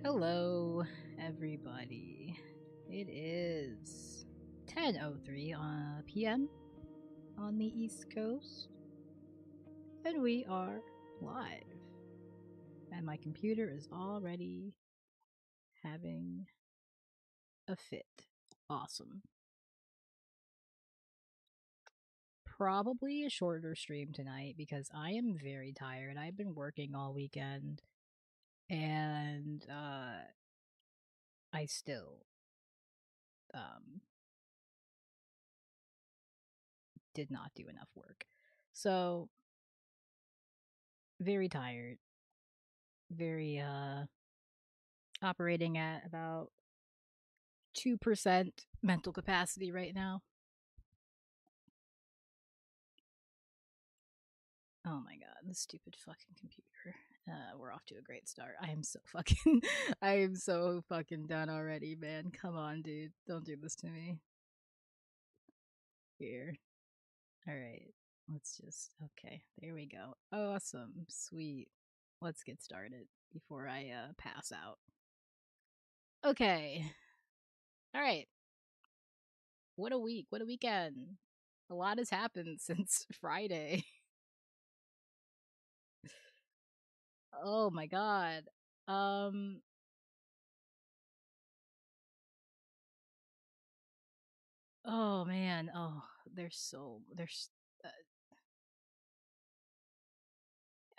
Hello, everybody. It is 10:03 p.m. on the East Coast, and we are live. And my computer is already having a fit. Awesome. Probably a shorter stream tonight because I am very tired. I've been working all weekend, and I still um, did not do enough work. So, very tired, very operating at about 2% mental capacity right now. Oh my god, the stupid fucking computer. We're off to a great start. I am so fucking done already, man. Come on, dude. Don't do this to me. Here. Alright. Let's just, okay. There we go. Awesome. Sweet. Let's get started before I pass out. Okay. Alright. What a week. What a weekend. A lot has happened since Friday. Oh my god. Um oh man. Oh, there's uh,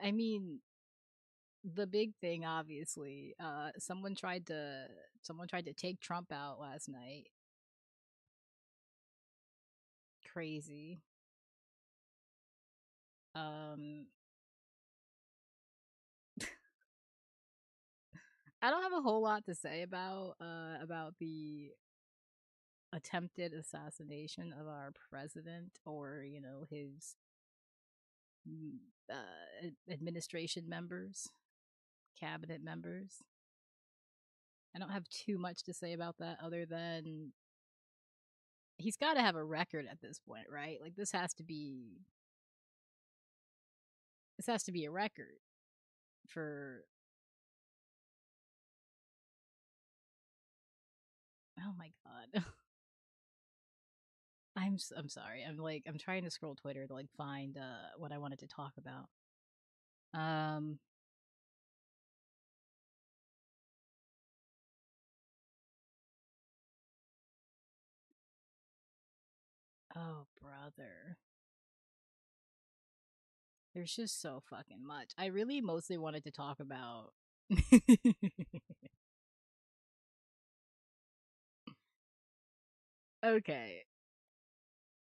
I mean, the big thing obviously, someone tried to take Trump out last night. Crazy. Um I don't have a whole lot to say about the attempted assassination of our president or, his administration members, cabinet members. I don't have too much to say about that other than he's got to have a record at this point, right? Like this has to be a record for. Oh my god. I'm sorry. I'm trying to scroll Twitter to find what I wanted to talk about. Um oh brother. There's just so fucking much. I really mostly wanted to talk about Okay.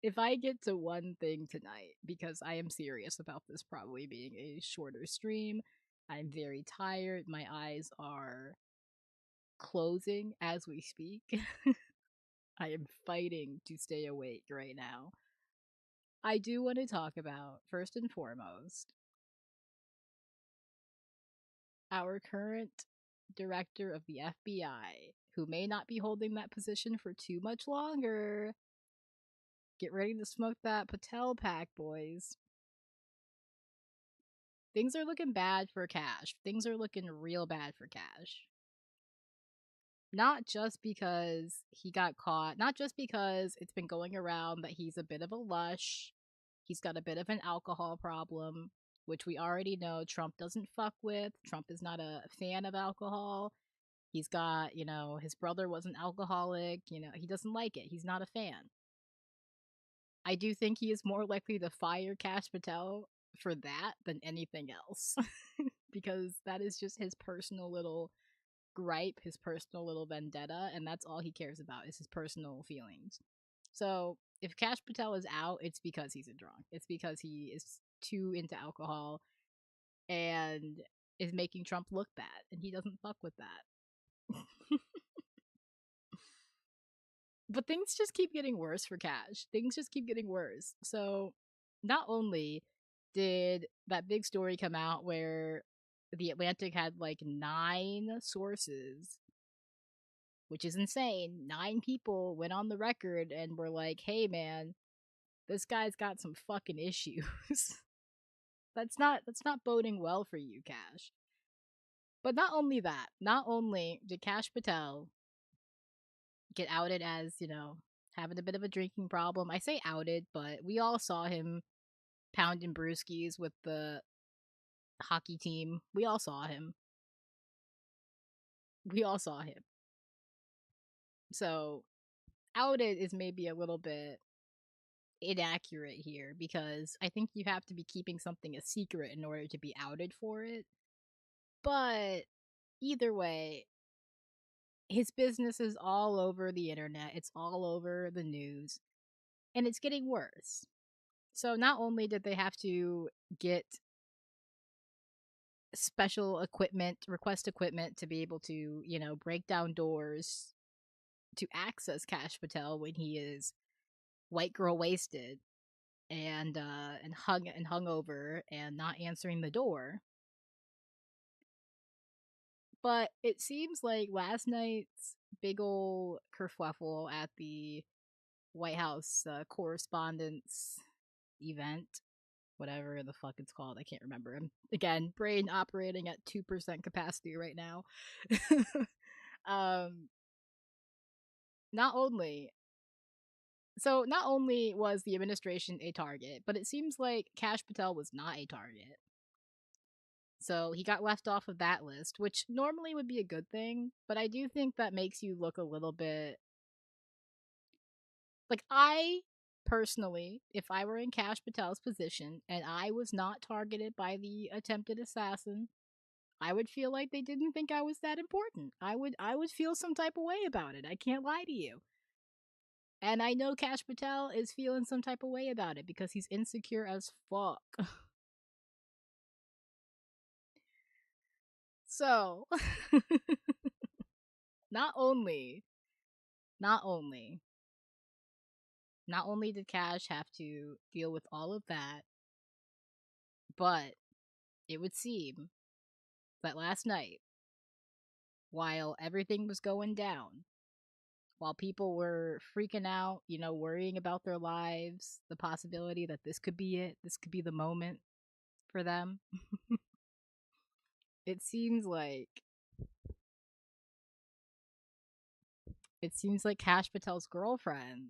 If I get to one thing tonight, because I am serious about this probably being a shorter stream, I'm very tired. My eyes are closing as we speak. I am fighting to stay awake right now. I do want to talk about, first and foremost, our current director of the FBI, who may not be holding that position for too much longer. Get ready to smoke that Patel pack, boys. Things are looking bad for Cash. Things are looking real bad for Cash. Not just because he got caught, not just because it's been going around that he's a bit of a lush, he's got a bit of an alcohol problem, which we already know Trump doesn't fuck with. Trump is not a fan of alcohol. He's got, his brother was an alcoholic, he doesn't like it. He's not a fan. I do think he is more likely to fire Cash Patel for that than anything else. Because that is just his personal little gripe, his personal little vendetta, and that's all he cares about is his personal feelings. So if Cash Patel is out, it's because he's a drunk. It's because he is too into alcohol and is making Trump look bad, and he doesn't fuck with that. But things just keep getting worse for Cash. Things just keep getting worse. So not only did that big story come out where the Atlantic had 9 sources, which is insane. 9 people went on the record and were like, "Hey man, this guy's got some fucking issues." That's not boding well for you, Cash. But not only that, not only did Cash Patel get outed as, having a bit of a drinking problem. I say outed, but we all saw him pounding brewskis with the hockey team. We all saw him. We all saw him. So, outed is maybe a little bit inaccurate here because I think you have to be keeping something a secret in order to be outed for it. But either way, his business is all over the internet, it's all over the news, and it's getting worse. So not only did they have to get special equipment, request equipment to be able to, break down doors to access Cash Patel when he is white girl wasted and hungover and not answering the door. But it seems like last night's big ol' kerfuffle at the White House correspondence event, whatever the fuck it's called, I can't remember. Again, brain operating at 2% capacity right now. um, not only not only was the administration a target, but it seems like Cash Patel was not a target. So he got left off of that list, which normally would be a good thing, but I do think that makes you look a little bit like I personally, if I were in Cash Patel's position and I was not targeted by the attempted assassin, I would feel like they didn't think I was that important. I would feel some type of way about it. I can't lie to you. And I know Cash Patel is feeling some type of way about it because he's insecure as fuck. So, not only, not only, not only did Cash have to deal with all of that, but it would seem that last night, while everything was going down, while people were freaking out, worrying about their lives, the possibility that this could be it, this could be the moment for them, it seems like Cash Patel's girlfriend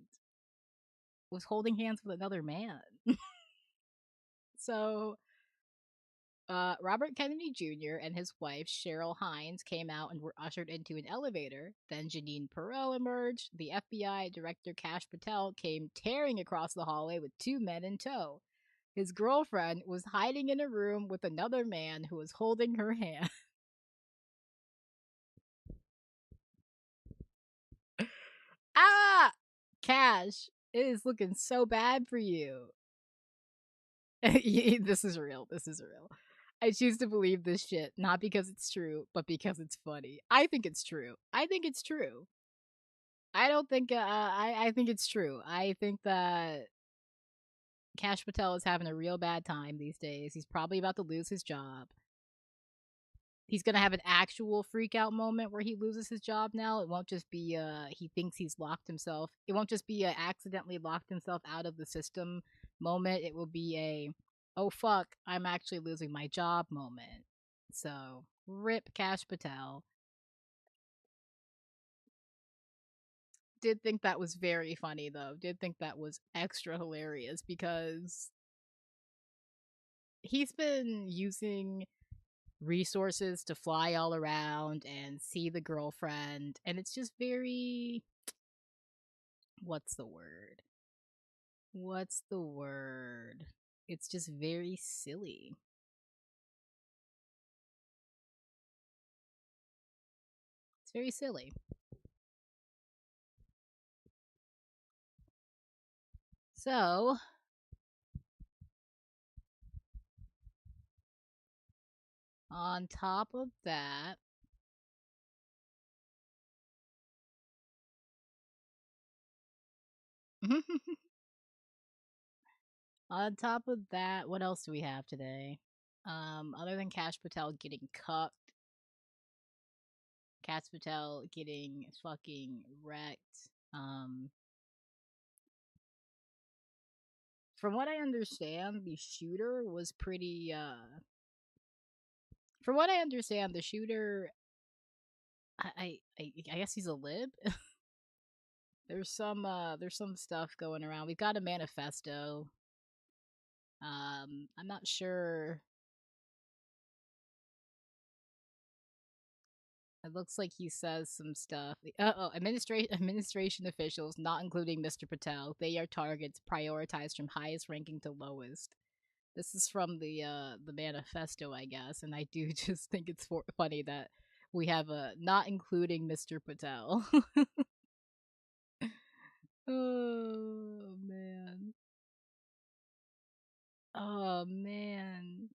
was holding hands with another man. So, Robert Kennedy Jr. and his wife, Cheryl Hines, came out and were ushered into an elevator. Then Janine Perot emerged. The FBI director, Cash Patel, came tearing across the hallway with two men in tow. His girlfriend was hiding in a room with another man who was holding her hand. Ah! Cash, it is looking so bad for you. This is real. This is real. I choose to believe this shit, not because it's true, but because it's funny. I think it's true. I think it's true. I don't think, I think it's true. I think that Cash Patel is having a real bad time these days. He's probably about to lose his job. He's gonna have an actual freak out moment where he loses his job now. It won't just be he thinks he's locked himself. It won't just be a accidentally locked himself out of the system moment. It will be a oh fuck, I'm actually losing my job moment. So rip Cash Patel. Did think that was very funny though. Did think that was extra hilarious because he's been using resources to fly all around and see the girlfriend, and it's just very what's the word? What's the word? It's just very silly. It's very silly. So, on top of that, what else do we have today? Other than Cash Patel getting cucked, Cash Patel getting fucking wrecked. From what I understand, the shooter was pretty From what I understand, the shooter, I guess he's a lib. There's some stuff going around. We've got a manifesto. I'm not sure. It looks like he says some stuff. Administration officials, not including Mr. Patel, they are targets prioritized from highest ranking to lowest. This is from the manifesto, I guess, and I do just think it's funny that we have a not including Mr. Patel. Oh man. Oh man.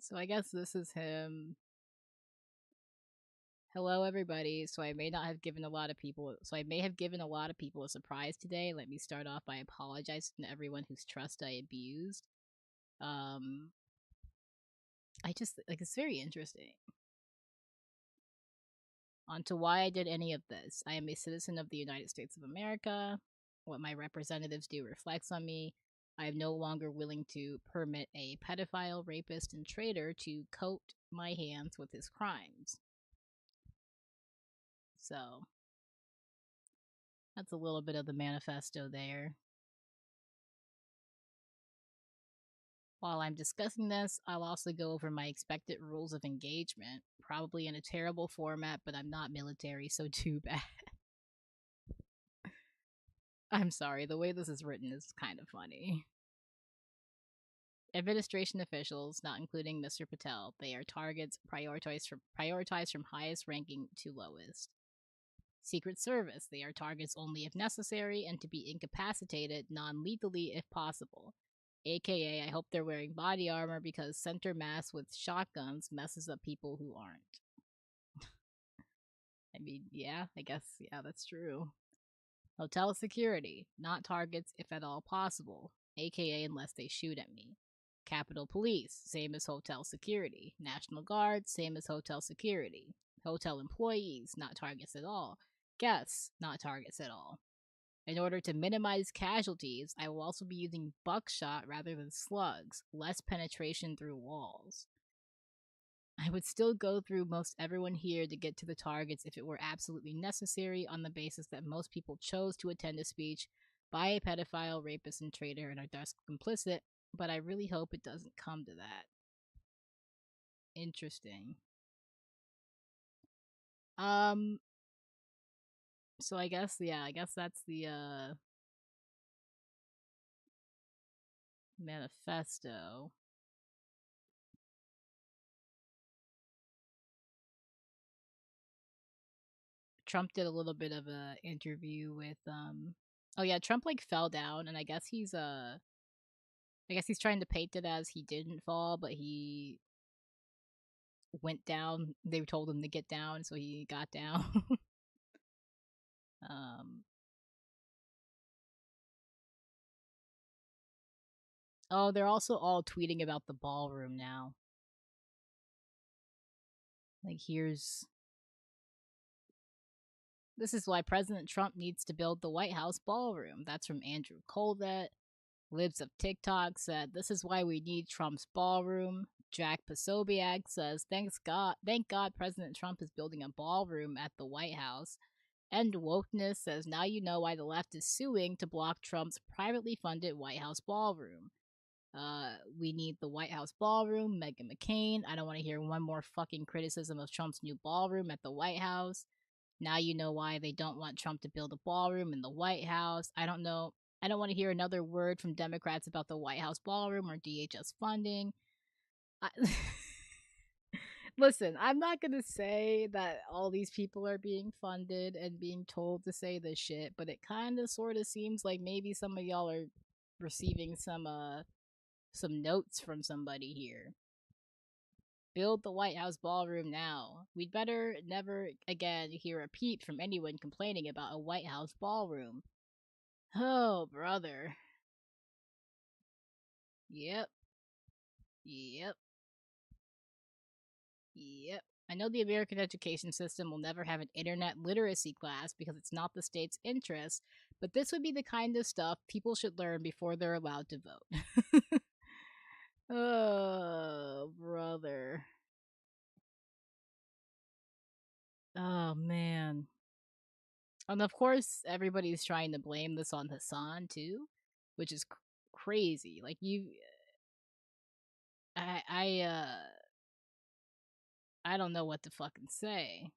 So I guess this is him. Hello everybody. I may have given a lot of people a surprise today. Let me start off by apologizing to everyone whose trust I abused. I just like it's very interesting. On to why I did any of this. I am a citizen of the United States of America. What my representatives do reflects on me. I am no longer willing to permit a pedophile, rapist, and traitor to coat my hands with his crimes. So, that's a little bit of the manifesto there. While I'm discussing this, I'll also go over my expected rules of engagement. Probably in a terrible format, but I'm not military, so too bad. I'm sorry, the way this is written is kind of funny. Administration officials, not including Mr. Patel, they are targets prioritized from highest ranking to lowest. Secret Service, they are targets only if necessary and to be incapacitated non-lethally if possible. AKA, I hope they're wearing body armor because center mass with shotguns messes up people who aren't. I mean, yeah, I guess, yeah, that's true. Hotel security, not targets if at all possible, aka unless they shoot at me. Capitol Police, same as hotel security. National Guard, same as hotel security. Hotel employees, not targets at all. Guests, not targets at all. In order to minimize casualties, I will also be using buckshot rather than slugs, less penetration through walls. I would still go through most everyone here to get to the targets if it were absolutely necessary on the basis that most people chose to attend a speech by a pedophile, rapist, and traitor and are thus complicit, but I really hope it doesn't come to that. Interesting. So I guess that's the manifesto. Trump did a little bit of a interview with oh yeah, Trump like fell down and I guess he's trying to paint it as he didn't fall, but he went down. They told him to get down, so he got down. um Oh, they're also all tweeting about the ballroom now. Like this is why President Trump needs to build the White House ballroom. That's from Andrew Colvett. Libs of TikTok said, "This is why we need Trump's ballroom." Jack Posobiec says, thank God President Trump is building a ballroom at the White House." End Wokeness says, "Now you know why the left is suing to block Trump's privately funded White House ballroom." We need the White House ballroom. Meghan McCain, "I don't want to hear one more fucking criticism of Trump's new ballroom at the White House." Now you know why they don't want Trump to build a ballroom in the White House. I don't want to hear another word from Democrats about the White House ballroom or DHS funding. Listen, I'm not going to say that all these people are being funded and being told to say this shit, but it kind of sort of seems like maybe some of y'all are receiving some notes from somebody here. Build the White House ballroom now. We'd better never again hear a peep from anyone complaining about a White House ballroom. Oh, brother. Yep. Yep. Yep. I know the American education system will never have an internet literacy class because it's not the state's interest, but this would be the kind of stuff people should learn before they're allowed to vote. Oh, brother. Oh, man. And of course, everybody's trying to blame this on Hassan too, which is crazy. Like I, I, uh, I don't know what to fucking say.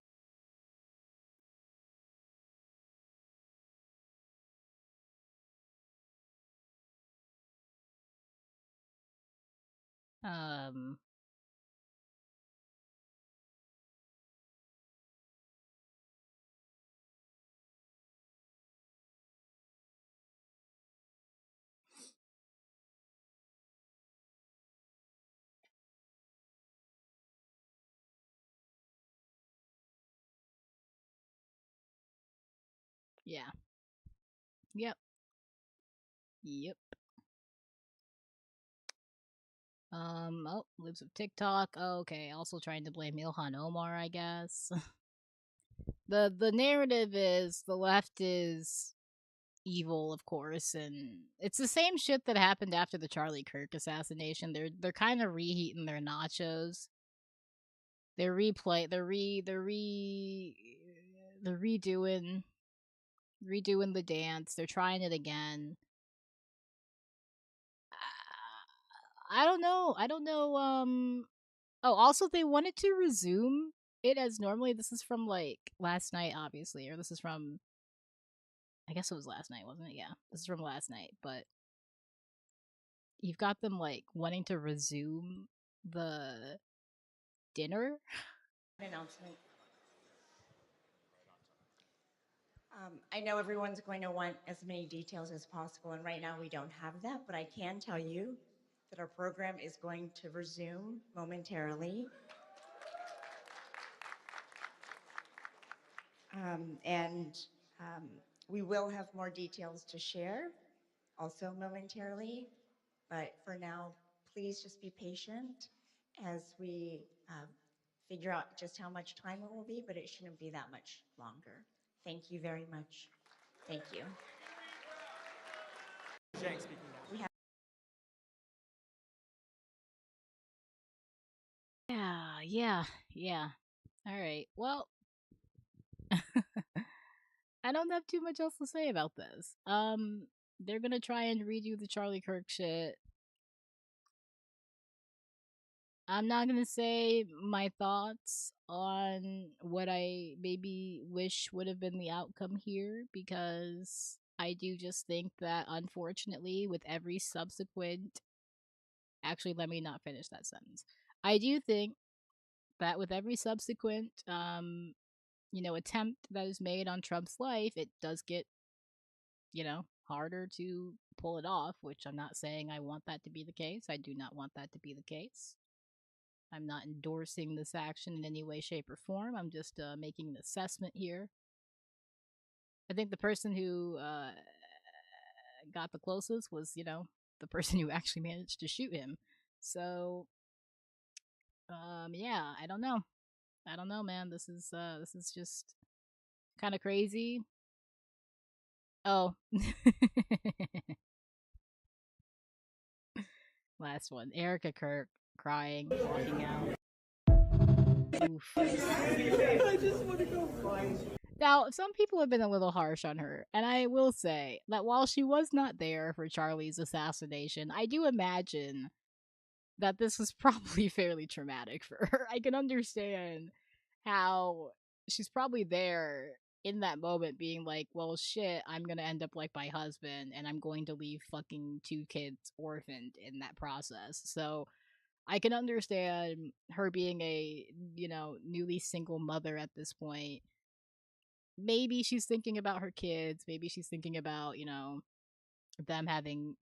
Um, yeah, yep, yep. Oh, lives of TikTok. Oh, okay, also trying to blame Ilhan Omar, I guess. The narrative is the left is evil, of course, and it's the same shit that happened after the Charlie Kirk assassination. They're kind of reheating their nachos. They're redoing the dance. They're trying it again. I don't know. I don't know. Oh, also they wanted to resume it as normally. This is from like last night, obviously, or this is from. I guess it was last night, wasn't it? Yeah, this is from last night. But you've got them like wanting to resume the dinner. Announcement. I know everyone's going to want as many details as possible, and right now we don't have that, but I can tell you that our program is going to resume momentarily. And we will have more details to share also momentarily, but for now, please just be patient as we figure out just how much time it will be, but it shouldn't be that much longer. Thank you very much. Thank you. We have Yeah, yeah, yeah. All right. Well, I don't have too much else to say about this. They're gonna try and redo the Charlie Kirk shit. I'm not gonna say my thoughts on what I maybe wish would have been the outcome here because I do just think that unfortunately, with every subsequent. Actually, let me not finish that sentence. I do think that with every subsequent, attempt that is made on Trump's life, it does get, harder to pull it off, which I'm not saying I want that to be the case. I do not want that to be the case. I'm not endorsing this action in any way, shape, or form. I'm just making an assessment here. I think the person who got the closest was, the person who actually managed to shoot him. So, yeah, I don't know. I don't know, man. This is just kind of crazy. Oh, last one. Erica Kirk crying, walking out. Oof. I just want to go find. Now, some people have been a little harsh on her, and I will say that while she was not there for Charlie's assassination, I do imagine that this was probably fairly traumatic for her. I can understand how she's probably there in that moment being like, well, shit, I'm gonna end up like my husband and I'm going to leave fucking two kids orphaned in that process. So I can understand her being a, newly single mother at this point. Maybe she's thinking about her kids. Maybe she's thinking about, them having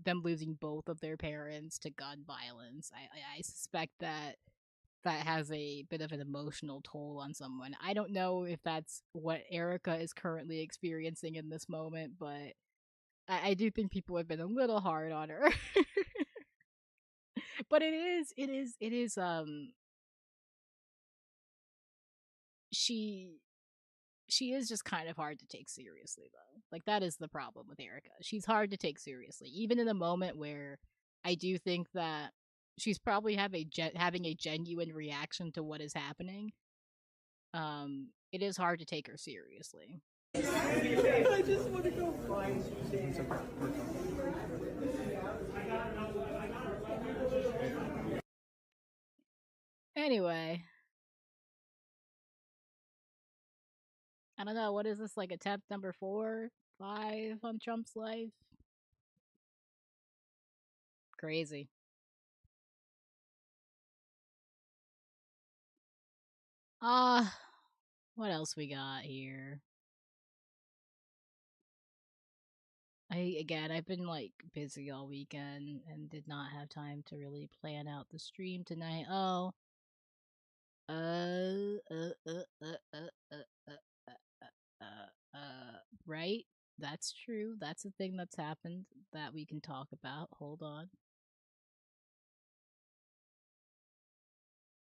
them losing both of their parents to gun violence. I suspect that that has a bit of an emotional toll on someone. I don't know if that's what Erica is currently experiencing in this moment, but I do think people have been a little hard on her. But it is she she is just kind of hard to take seriously though. Like that is the problem with Erica. She's hard to take seriously even in a moment where I do think that she's probably having a genuine reaction to what is happening. It is hard to take her seriously. I just want to go find Suzanne. Anyway, I don't know. What is this, like attempt number 4, 5 on Trump's life? Crazy. What else we got here? I've been like busy all weekend and did not have time to really plan out the stream tonight. Oh, uh, uh, uh, uh, uh, uh, uh, right? That's true. That's a thing that's happened that we can talk about. Hold on.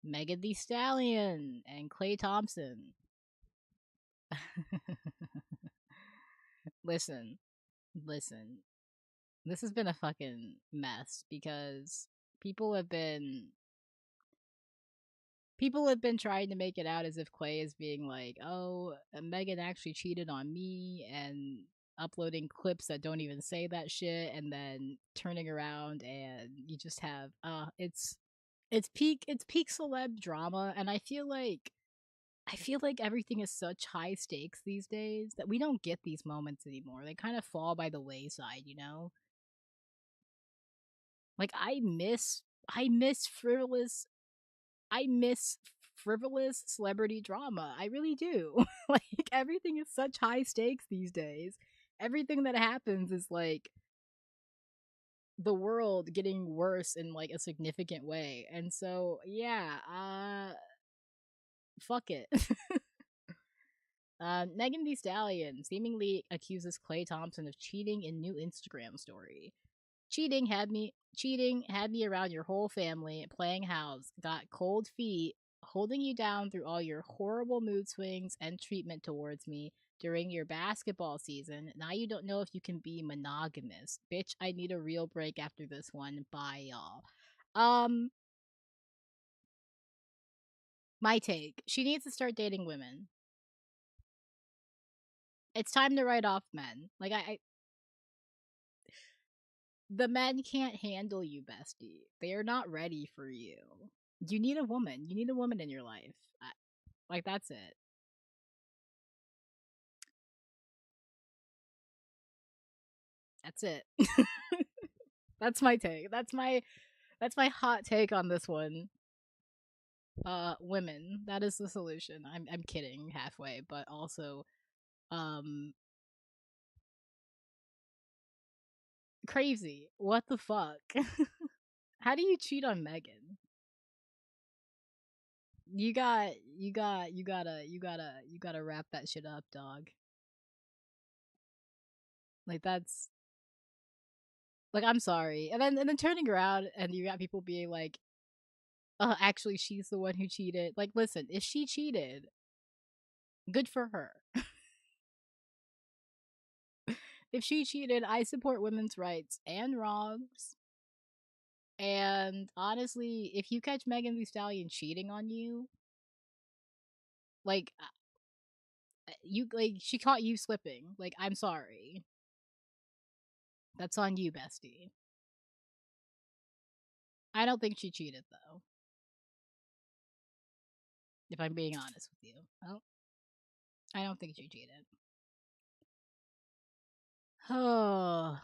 Megan Thee Stallion and Clay Thompson. listen, listen. This has been a fucking mess because people have been people have been trying to make it out as if Clay is being like, oh, Megan actually cheated on me, and uploading clips that don't even say that shit, and then turning around and you just have it's peak celeb drama, and I feel like everything is such high stakes these days that we don't get these moments anymore. They kind of fall by the wayside, you know? Like I miss frivolous celebrity drama. I really do. Like everything is such high stakes these days. Everything that happens is like the world getting worse in like a significant way. And so, yeah, fuck it. Megan Thee Stallion seemingly accuses Clay Thompson of cheating in new Instagram story. Cheating had me around your whole family, playing house, got cold feet, holding you down through all your horrible mood swings and treatment towards me during your basketball season. Now you don't know if you can be monogamous. Bitch, I need a real break after this one. Bye, y'all. Um, my take. She needs to start dating women. It's time to write off men. Like the men can't handle you, bestie. They are not ready for you. You need a woman. You need a woman in your life. Like that's it. That's it. That's my take. That's my hot take on this one. Women. That is the solution. I'm kidding halfway, but also um crazy. What the fuck? How do you cheat on Megan? You gotta wrap that shit up, dog. Like that's like I'm sorry. And then turning around and you got people being like, actually she's the one who cheated. Like listen, if she cheated, good for her. If she cheated, I support women's rights and wrongs. And honestly, if you catch Megan Thee Stallion cheating on you, like you like she caught you slipping. Like I'm sorry. That's on you, bestie. I don't think she cheated though. If I'm being honest with you. Well, I don't think she cheated. Oh,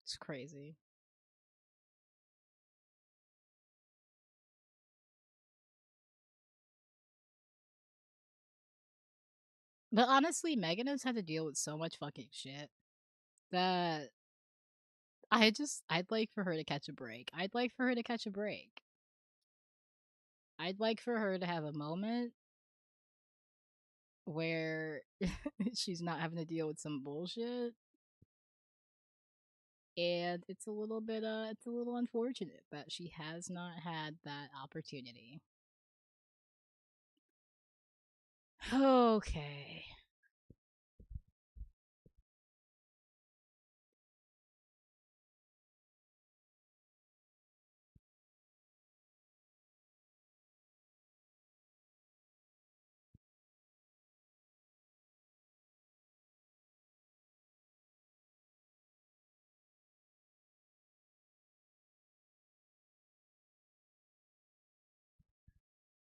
it's crazy. But honestly, Megan has had to deal with so much fucking shit that I'd like for her to catch a break. I'd like for her to catch a break. I'd like for her to have a moment where she's not having to deal with some bullshit. And it's a little unfortunate that she has not had that opportunity. Okay.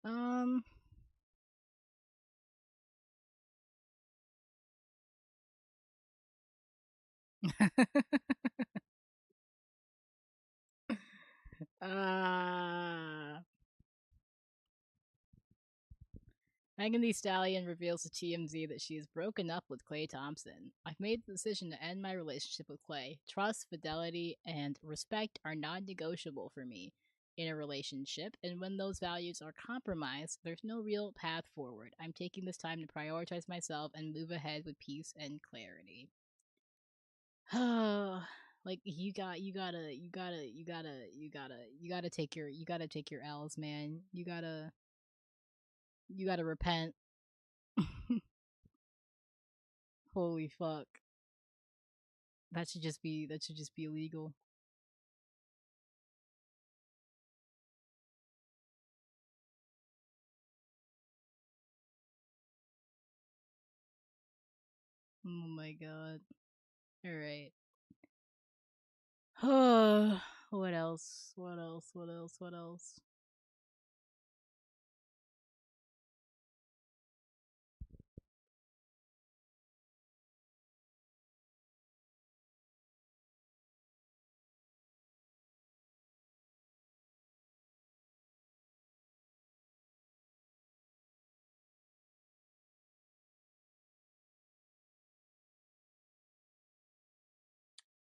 Um. uh Megan Thee Stallion reveals to TMZ that she has broken up with Clay Thompson. I've made the decision to end my relationship with Clay. Trust, fidelity, and respect are non negotiable for me in a relationship, and when those values are compromised, there's no real path forward. I'm taking this time to prioritize myself and move ahead with peace and clarity. Like you gotta take your L's, man. You gotta repent. Holy fuck. That should just be illegal. Oh my god. Alright. What else? What else? What else? What else?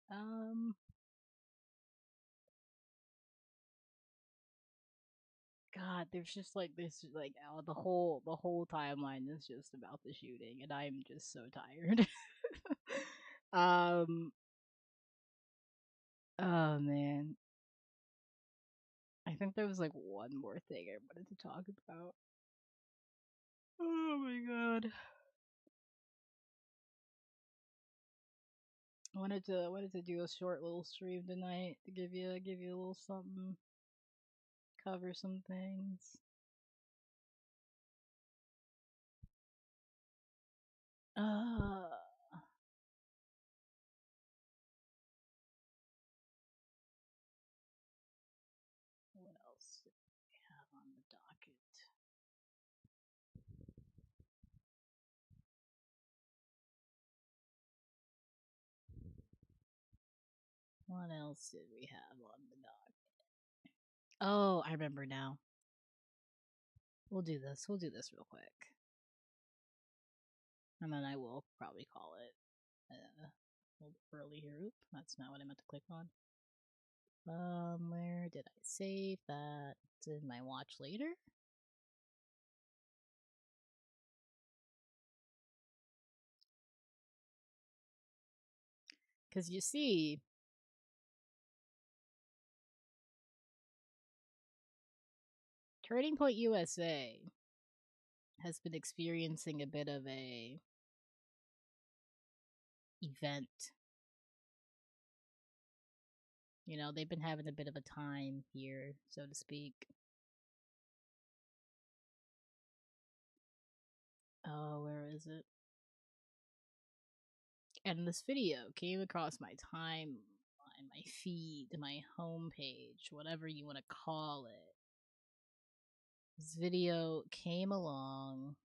Um God, there's just like this like the whole timeline is just about the shooting and I'm just so tired. um oh man. I think there was like one more thing I wanted to talk about. Oh my god. I wanted to do a short little stream tonight to give you a little something, cover some things. Uh what else did we have on the docket? What else did we have on the docket? Oh, I remember now. We'll do this. We'll do this real quick. And then I will probably call it a little early here. Oop, that's not what I meant to click on. Where did I save that? It's in my watch later. Because you see, Turning Point USA has been experiencing a bit of a event. You know, they've been having a bit of a time here, so to speak. Oh, where is it? And this video came across my time, my feed, my homepage, whatever you want to call it. This video came along,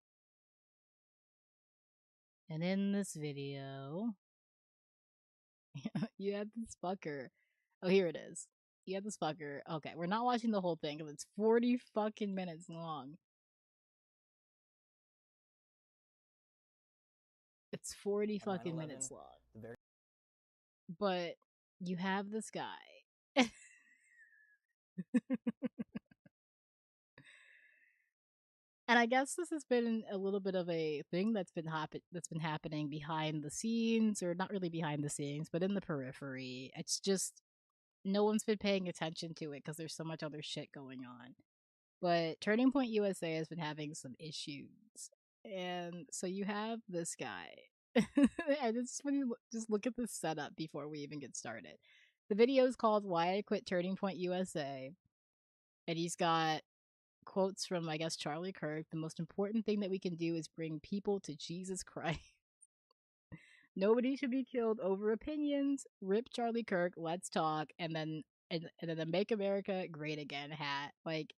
and in this video, you had this fucker. Oh, here it is. You had this fucker. Okay, we're not watching the whole thing because it's 40 fucking minutes long. It's 40 fucking minutes long. But you have this guy. And I guess this has been a little bit of a thing that's been happening behind the scenes, or not really behind the scenes, but in the periphery. It's just no one's been paying attention to it because there's so much other shit going on. But Turning Point USA has been having some issues. And so you have this guy. And it's just when you just look at the setup before we even get started. The video is called Why I Quit Turning Point USA. And he's got quotes from, I guess, Charlie Kirk. The most important thing that we can do is bring people to Jesus Christ. Nobody should be killed over opinions. Rip Charlie Kirk. Let's talk. And then the Make America Great Again hat. Like,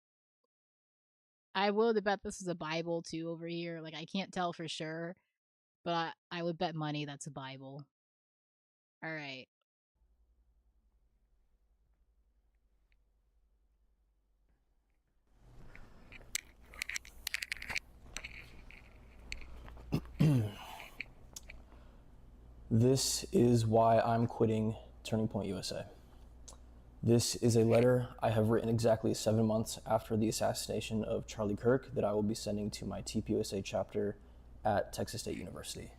I would bet this is a Bible too over here. Like, I can't tell for sure, but I would bet money that's a Bible. All right. This is why I'm quitting Turning Point USA. This is a letter I have written exactly 7 months after the assassination of Charlie Kirk that I will be sending to my TPUSA chapter at Texas State University.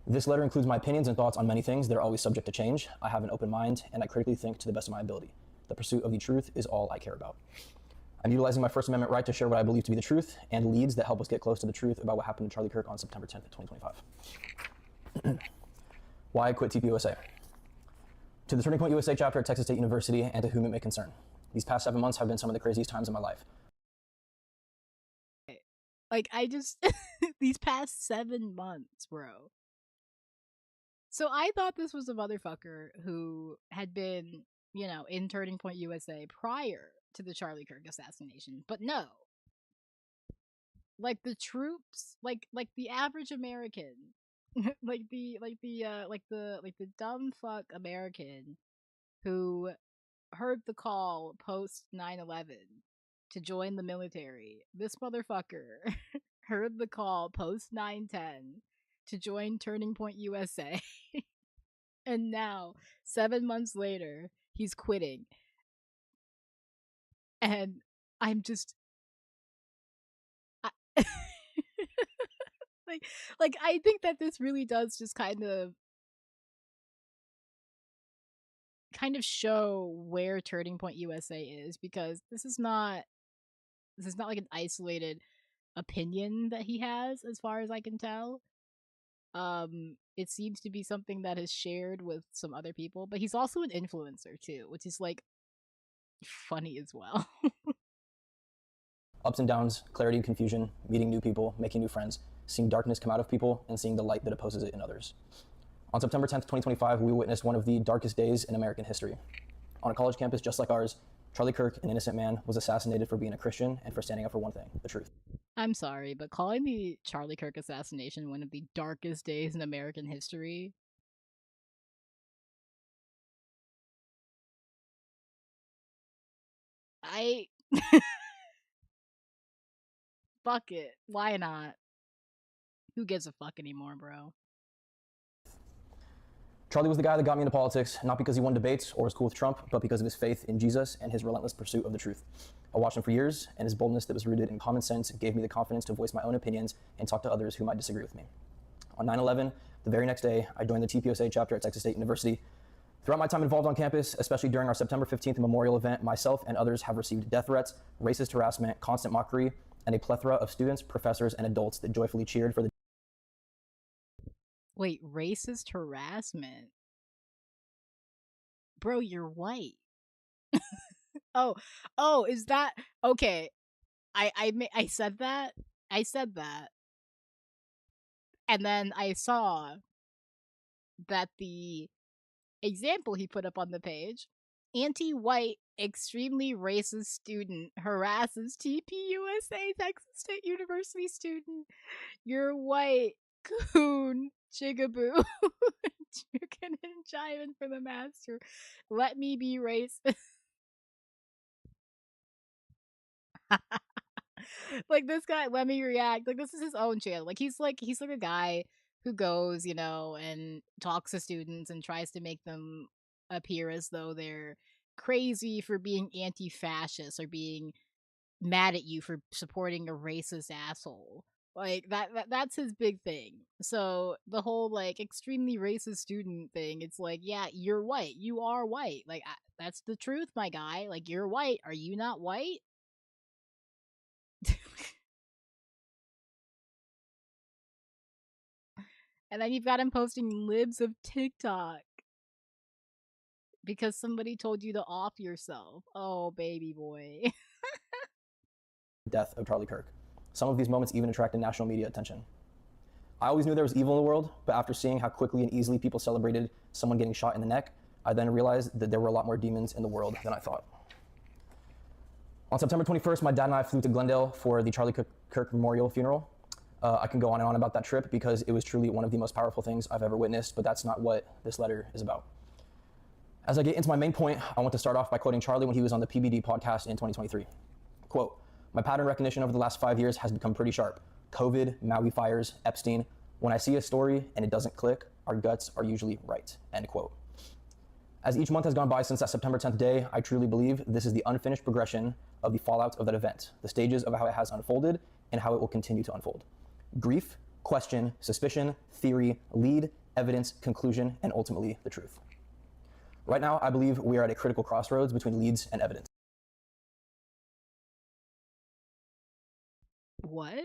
This letter includes my opinions and thoughts on many things that are always subject to change. I have an open mind and I critically think to the best of my ability. The pursuit of the truth is all I care about. I'm utilizing my First Amendment right to share what I believe to be the truth and leads that help us get close to the truth about what happened to Charlie Kirk on September 10th, 2025. Why I quit TPUSA. To the Turning Point USA chapter at Texas State University and to whom it may concern. These past 7 months have been some of the craziest times of my life. Like, I just, these past 7 months, bro. So I thought this was a motherfucker who had been, in Turning Point USA prior to the Charlie Kirk assassination. But no. Like the troops, like the average American, like the dumb fuck American who heard the call post 9/11 to join the military. This motherfucker heard the call post 9/10 to join Turning Point USA. And now, 7 months later, he's quitting. And I'm just I, like I think that this really does just kind of show where Turning Point USA is, because this is not like an isolated opinion that he has, as far as I can tell. It seems to be something that is shared with some other people, but he's also an influencer too, which is like funny as well. Ups and downs, clarity and confusion, meeting new people, making new friends, seeing darkness come out of people, and seeing the light that opposes it in others. On September 10th, 2025, we witnessed one of the darkest days in American history. On a college campus just like ours, Charlie Kirk, an innocent man, was assassinated for being a Christian and for standing up for one thing, the truth. I'm sorry, but calling the Charlie Kirk assassination one of the darkest days in American history, I fuck it. Why not? Who gives a fuck anymore, bro? Charlie was the guy that got me into politics, not because he won debates or was cool with Trump, but because of his faith in Jesus and his relentless pursuit of the truth. I watched him for years, and his boldness that was rooted in common sense gave me the confidence to voice my own opinions and talk to others who might disagree with me. On 9/11, the very next day, I joined the TPUSA chapter at Texas State University. Throughout my time involved on campus, especially during our September 15th memorial event, myself and others have received death threats, racist harassment, constant mockery, and a plethora of students, professors, and adults that joyfully cheered for the Wait, racist harassment? Bro, you're white. Oh, oh, is that okay? I said that. I said that, and then I saw that the example he put up on the page: anti-white, extremely racist student harasses TPUSA Texas State University student. You're white, coon, chigaboo, chicken and jiving for the master. Let me be racist. Like this guy, let me react. Like this is his own channel. Like he's like a guy who goes, and talks to students and tries to make them appear as though they're crazy for being anti-fascist or being mad at you for supporting a racist asshole. Like that's his big thing. So the whole like extremely racist student thing, it's like, yeah, you're white. You are white. Like that's the truth, my guy. Like you're white. Are you not white? And then you've got him posting libs of TikTok because somebody told you to off yourself. Oh, baby boy. Death of Charlie Kirk. Some of these moments even attracted national media attention. I always knew there was evil in the world, but after seeing how quickly and easily people celebrated someone getting shot in the neck, I then realized that there were a lot more demons in the world than I thought. On September 21st, my dad and I flew to Glendale for the Charlie Kirk Memorial funeral. I can go on and on about that trip because it was truly one of the most powerful things I've ever witnessed, but that's not what this letter is about. As I get into my main point, I want to start off by quoting Charlie when he was on the PBD podcast in 2023. Quote, "My pattern recognition over the last 5 years has become pretty sharp. COVID, Maui fires, Epstein. When I see a story and it doesn't click, our guts are usually right." End quote. As each month has gone by since that September 10th day, I truly believe this is the unfinished progression of the fallout of that event, the stages of how it has unfolded and how it will continue to unfold. Grief, question, suspicion, theory, lead, evidence, conclusion, and ultimately the truth. Right now, I believe we are at a critical crossroads between leads and evidence. What?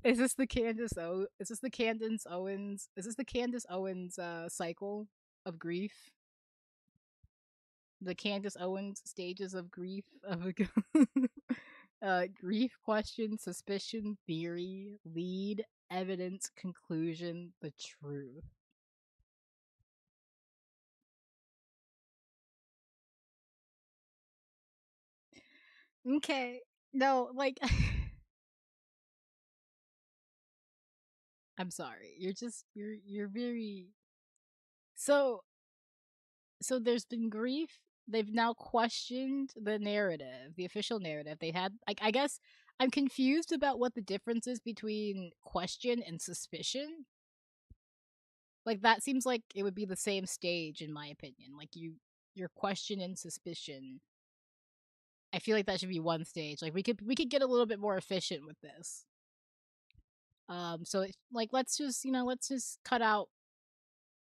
Is this the Candace Owens cycle of grief? The Candace Owens stages of grief of grief, question, suspicion, theory, lead, evidence, conclusion, the truth. Okay. No, like I'm sorry. You're very so there's been grief. They've now questioned the narrative, the official narrative. They had like I guess I'm confused about what the difference is between question and suspicion. Like that seems like it would be the same stage in my opinion. Like your question and suspicion. I feel like that should be one stage. Like we could get a little bit more efficient with this. So it's, like let's just cut out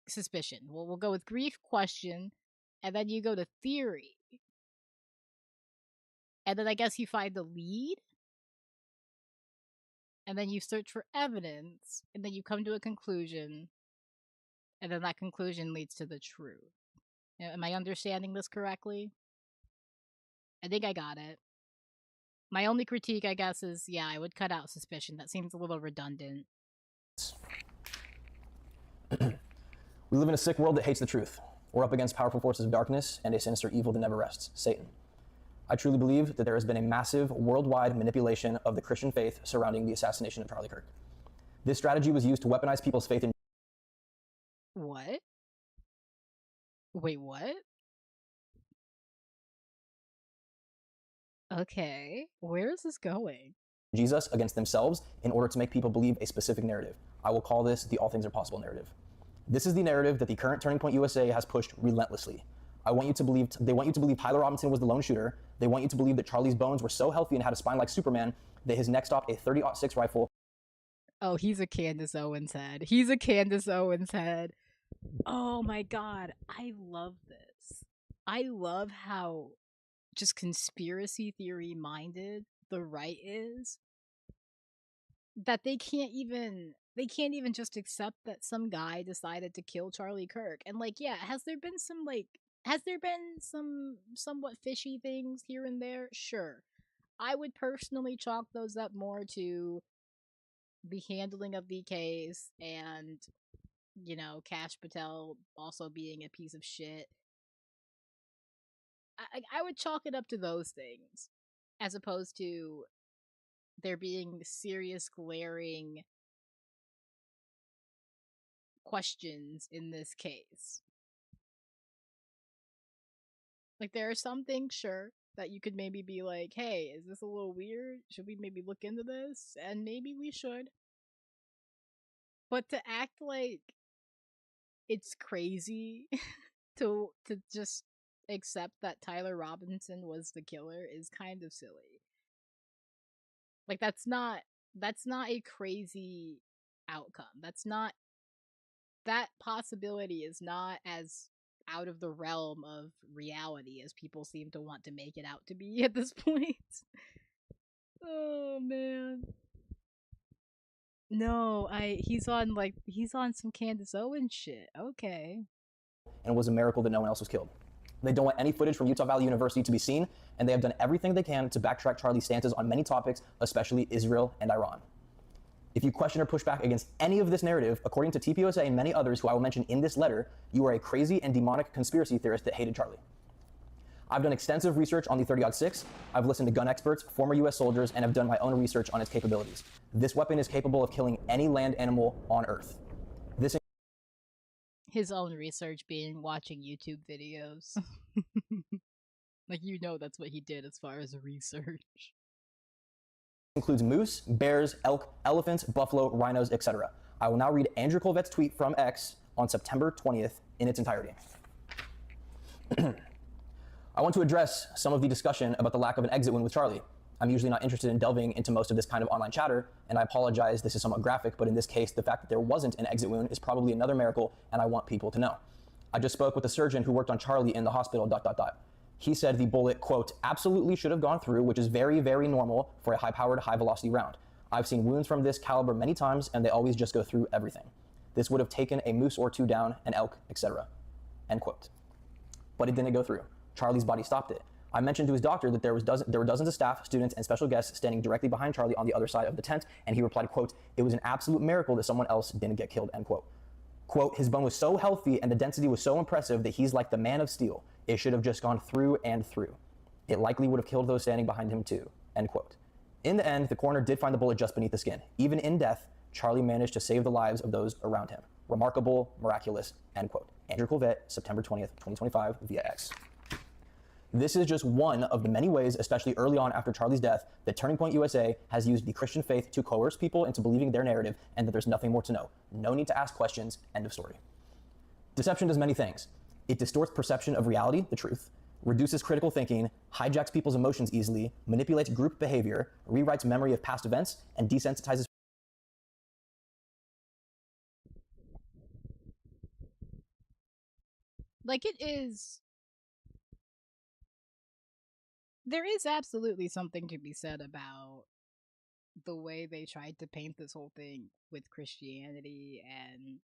suspicion. We'll go with grief, question, and then you go to theory. And then I guess you find the lead. And then you search for evidence, and then you come to a conclusion, and then that conclusion leads to the truth. Am I understanding this correctly? I think I got it. My only critique, I guess, is yeah, I would cut out suspicion. That seems a little redundant. We live in a sick world that hates the truth. We're up against powerful forces of darkness and a sinister evil that never rests, Satan. I truly believe that there has been a massive worldwide manipulation of the Christian faith surrounding the assassination of Charlie Kirk. This strategy was used to weaponize people's faith in What? Wait, what? Okay, where is this going? Jesus against themselves in order to make people believe a specific narrative. I will call this the all things are possible narrative. This is the narrative that the current Turning Point USA has pushed relentlessly. They want you to believe Tyler Robinson was the lone shooter. They want you to believe that Charlie's bones were so healthy and had a spine like Superman that his neck stopped a .30-06 rifle. Oh, he's a Candace Owens head. He's a Candace Owens head. Oh my god, I love this. I love how just conspiracy theory minded the right is. That they can't even just accept that some guy decided to kill Charlie Kirk. And like, yeah, has there been some somewhat fishy things here and there? Sure. I would personally chalk those up more to the handling of the case and, Kash Patel also being a piece of shit. I would chalk it up to those things as opposed to there being serious, glaring questions in this case. Like, there are some things, sure, that you could maybe be like, hey, is this a little weird? Should we maybe look into this? And maybe we should. But to act like it's crazy to just accept that Tyler Robinson was the killer is kind of silly. Like that's not a crazy outcome. That possibility is not as out of the realm of reality as people seem to want to make it out to be at this point. Oh man. No, he's on some Candace Owens shit. Okay. and it was a miracle that no one else was killed. They don't want any footage from Utah Valley University to be seen, and they have done everything they can to backtrack Charlie's stances on many topics, especially Israel and Iran. If you question or push back against any of this narrative, according to TPUSA and many others who I will mention in this letter, you are a crazy and demonic conspiracy theorist that hated Charlie. I've done extensive research on the 30-06, I've listened to gun experts, former US soldiers, and have done my own research on its capabilities. This weapon is capable of killing any land animal on Earth. This His own research being watching YouTube videos. Like, that's what he did as far as research. includes moose, bears, elk, elephants, buffalo, rhinos, etc. I will now read Andrew Colvette's tweet from X on September 20th in its entirety. I want to address some of the discussion about the lack of an exit wound with Charlie. I'm usually not interested in delving into most of this kind of online chatter, and I apologize, this is somewhat graphic, but in this case, the fact that there wasn't an exit wound is probably another miracle, and I want people to know. I just spoke with a surgeon who worked on Charlie in the hospital, ... He said the bullet, quote, absolutely should have gone through, which is very, very normal for a high-powered, high-velocity round. I've seen wounds from this caliber many times, and they always just go through everything. This would have taken a moose or two down, an elk, etc., end quote. But it didn't go through. Charlie's body stopped it. I mentioned to his doctor that there were dozens of staff, students, and special guests standing directly behind Charlie on the other side of the tent, and he replied, quote, it was an absolute miracle that someone else didn't get killed, end quote. Quote, his bone was so healthy and the density was so impressive that he's like the man of steel. It should have just gone through and through. It likely would have killed those standing behind him too, end quote. In the end, the coroner did find the bullet just beneath the skin. Even in death, Charlie managed to save the lives of those around him. Remarkable, miraculous, end quote. Andrew Colvette, September 20th, 2025, via X. This is just one of the many ways, especially early on after Charlie's death, that Turning Point USA has used the Christian faith to coerce people into believing their narrative and that there's nothing more to know. No need to ask questions, end of story. Deception does many things. It distorts perception of reality, the truth, reduces critical thinking, hijacks people's emotions easily, manipulates group behavior, rewrites memory of past events, and desensitizes. Like, there is absolutely something to be said about the way they tried to paint this whole thing with Christianity and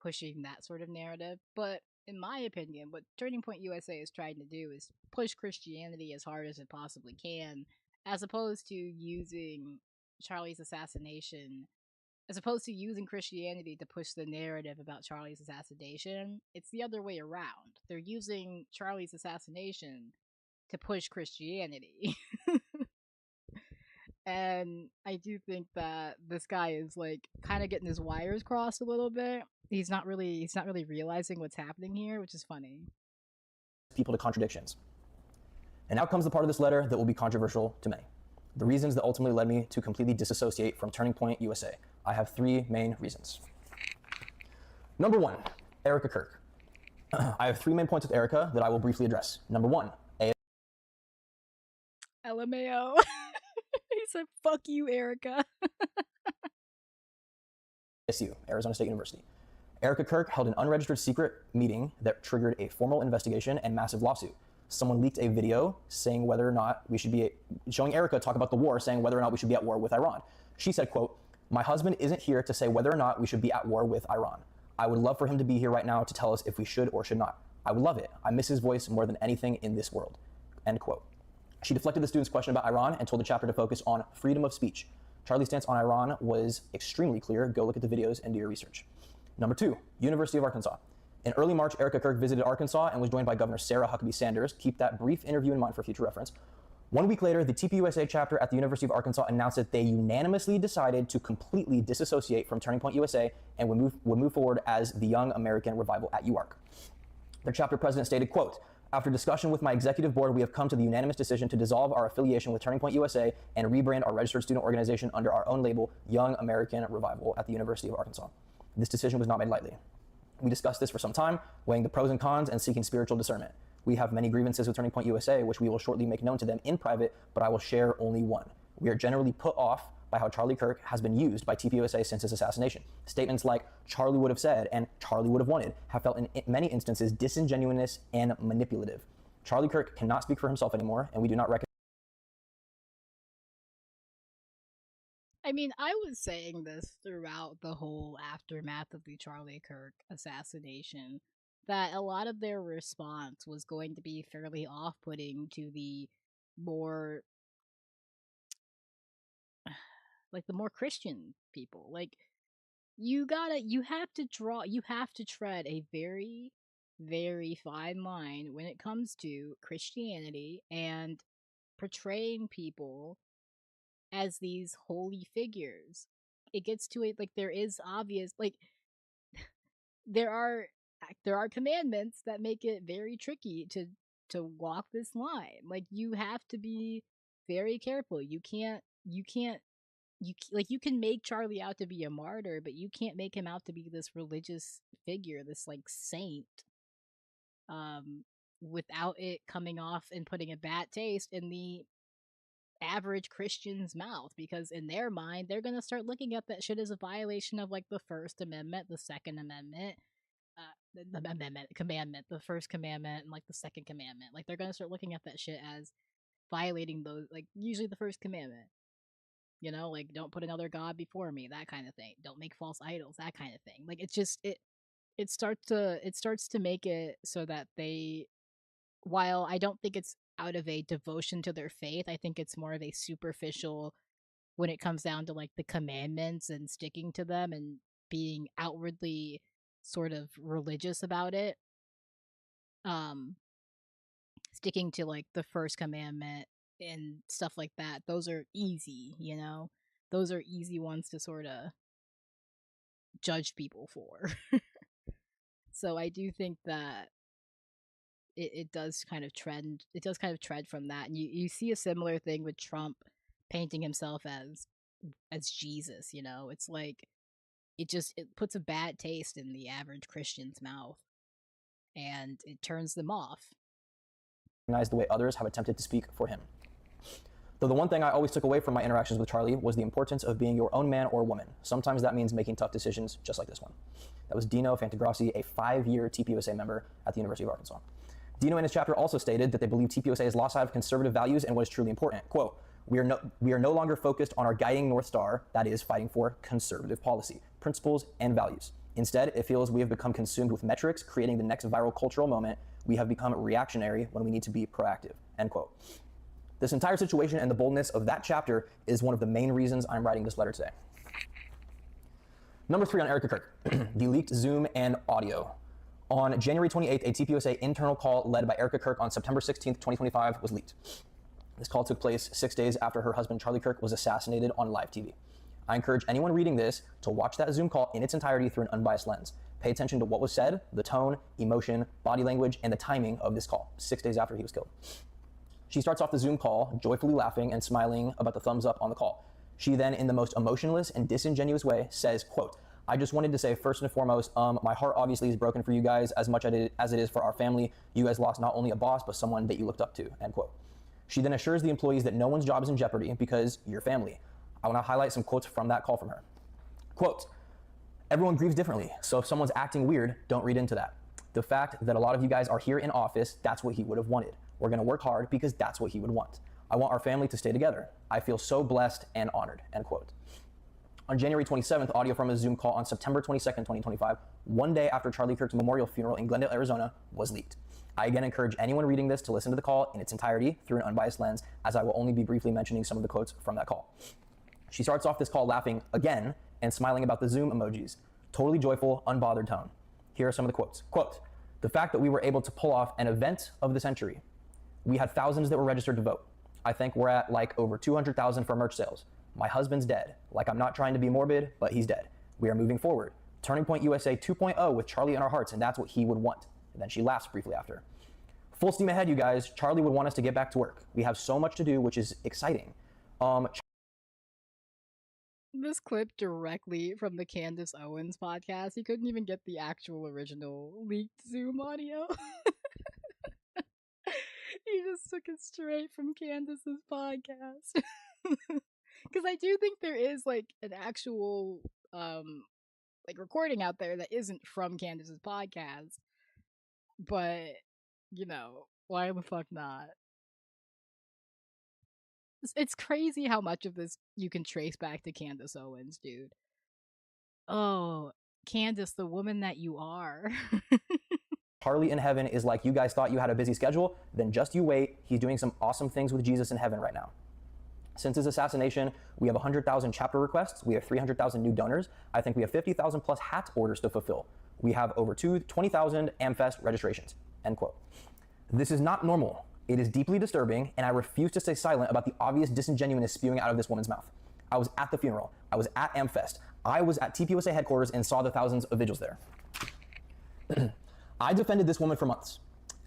pushing that sort of narrative. But in my opinion, what Turning Point USA is trying to do is push Christianity as hard as it possibly can, as opposed to using Charlie's assassination, as opposed to using Christianity to push the narrative about Charlie's assassination. It's the other way around. They're using Charlie's assassination to push Christianity. And I do think that this guy is like kind of getting his wires crossed a little bit. He's not really realizing what's happening here, which is funny. People to contradictions. And now comes the part of this letter that will be controversial to many. The reasons that ultimately led me to completely disassociate from Turning Point USA. I have three main reasons. Number one, Erica Kirk. I have three main points with Erica that I will briefly address. Number one, LMAO. He said, fuck you, Erica. ASU, Arizona State University. Erica Kirk held an unregistered secret meeting that triggered a formal investigation and massive lawsuit. Someone leaked a video saying whether or not we should be, showing Erica talk about the war, saying whether or not we should be at war with Iran. She said, quote, my husband isn't here to say whether or not we should be at war with Iran. I would love for him to be here right now to tell us if we should or should not. I would love it. I miss his voice more than anything in this world, end quote. She deflected the student's question about Iran and told the chapter to focus on freedom of speech. Charlie's stance on Iran was extremely clear. Go look at the videos and do your research. Number two, University of Arkansas. In early March, Erica Kirk visited Arkansas and was joined by Governor Sarah Huckabee Sanders. Keep that brief interview in mind for future reference. 1 week later, the TPUSA chapter at the University of Arkansas announced that they unanimously decided to completely disassociate from Turning Point USA and would move forward as the Young American Revival at UARK. Their chapter president stated, quote, after discussion with my executive board, we have come to the unanimous decision to dissolve our affiliation with Turning Point USA and rebrand our registered student organization under our own label, Young American Revival at the University of Arkansas. This decision was not made lightly. We discussed this for some time, weighing the pros and cons and seeking spiritual discernment. We have many grievances with Turning Point USA, which we will shortly make known to them in private, but I will share only one. We are generally put off by how Charlie Kirk has been used by TPUSA since his assassination. Statements like Charlie would have said and Charlie would have wanted have felt in many instances disingenuous and manipulative. Charlie Kirk cannot speak for himself anymore, and we do not recognize. I mean, I was saying this throughout the whole aftermath of the Charlie Kirk assassination that a lot of their response was going to be fairly off putting to the more like the more Christian people. Like you have to tread a very, very fine line when it comes to Christianity and portraying people as these holy figures. It gets to it like there is obvious like there are there are commandments that make it very tricky to walk this line. Like you have to be very careful. You can make Charlie out to be a martyr, but you can't make him out to be this religious figure, this like saint, um, without it coming off and putting a bad taste in the average Christian's mouth. Because in their mind, they're gonna start looking at that shit as a violation of like the First Amendment, the Second Amendment, the amendment, commandment, the First Commandment, and like the Second Commandment. Like they're gonna start looking at that shit as violating those, like usually the First Commandment. You know, like don't put another god before me, that kind of thing. Don't make false idols, that kind of thing. Like it's just it starts to make it so that they, while I don't think it's out of a devotion to their faith, I think it's more of a superficial when it comes down to like the commandments and sticking to them and being outwardly sort of religious about it. Um Sticking to like the first commandment and stuff like that. Those are easy, you know. Those are easy ones to sort of judge people for. So I do think that it does kind of trend. It does kind of tread from that, and you see a similar thing with Trump painting himself as Jesus. You know, it's like it puts a bad taste in the average Christian's mouth, and it turns them off. Recognize the way others have attempted to speak for him. Though the one thing I always took away from my interactions with Charlie was the importance of being your own man or woman. Sometimes that means making tough decisions, just like this one. That was Dino Fantagrossi, a 5-year TPUSA member at the University of Arkansas. Dino in his chapter also stated that they believe TPUSA is lost sight of conservative values and what is truly important. Quote, we are no longer focused on our guiding North Star, that is, fighting for conservative policy, principles, and values. Instead, it feels we have become consumed with metrics, creating the next viral cultural moment. We have become reactionary when we need to be proactive, end quote. This entire situation and the boldness of that chapter is one of the main reasons I'm writing this letter today. Number 3 on Erica Kirk, the leaked Zoom and audio. On January 28th, a TPUSA internal call led by Erica Kirk on September 16th, 2025 was leaked. This call took place 6 days after her husband Charlie Kirk was assassinated on live TV. I encourage anyone reading this to watch that Zoom call in its entirety through an unbiased lens. Pay attention to what was said, the tone, emotion, body language, and the timing of this call, 6 days after he was killed. She starts off the Zoom call joyfully laughing and smiling about the thumbs up on the call. She then, in the most emotionless and disingenuous way, says, quote, I just wanted to say first and foremost, my heart obviously is broken for you guys as much as it is for our family. You guys lost not only a boss, but someone that you looked up to, end quote. She then assures the employees that no one's job is in jeopardy because you're family. I want to highlight some quotes from that call from her. Quote, everyone grieves differently, so if someone's acting weird, don't read into that. The fact that a lot of you guys are here in office, that's what he would have wanted. We're going to work hard because that's what he would want. I want our family to stay together. I feel so blessed and honored, end quote. On January 27th, audio from a Zoom call on September 22nd, 2025, one day after Charlie Kirk's memorial funeral in Glendale, Arizona, was leaked. I again encourage anyone reading this to listen to the call in its entirety through an unbiased lens, as I will only be briefly mentioning some of the quotes from that call. She starts off this call laughing again and smiling about the Zoom emojis. Totally joyful, unbothered tone. Here are some of the quotes. Quote, the fact that we were able to pull off an event of the century. We had thousands that were registered to vote. I think we're at like over 200,000 for merch sales. My husband's dead. Like, I'm not trying to be morbid, but he's dead. We are moving forward. Turning Point USA 2.0 with Charlie in our hearts, and that's what he would want. And then she laughs briefly after. Full steam ahead, you guys. Charlie would want us to get back to work. We have so much to do, which is exciting. This clip directly from the Candace Owens podcast. He couldn't even get the actual original leaked Zoom audio. He just took it straight from Candace's podcast. Because I do think there is like an actual like recording out there that isn't from Candace's podcast. But, you know, why the fuck not? It's crazy how much of this you can trace back to Candace Owens, dude. Oh, Candace, the woman that you are. Charlie in heaven is like, you guys thought you had a busy schedule, then just you wait. He's doing some awesome things with Jesus in heaven right now. Since his assassination, we have 100,000 chapter requests. We have 300,000 new donors. I think we have 50,000 plus hat orders to fulfill. We have over 20,000 AmFest registrations, end quote. This is not normal. It is deeply disturbing, and I refuse to stay silent about the obvious disingenuousness spewing out of this woman's mouth. I was at the funeral. I was at AmFest. I was at TPUSA headquarters and saw the thousands of vigils there. I defended this woman for months.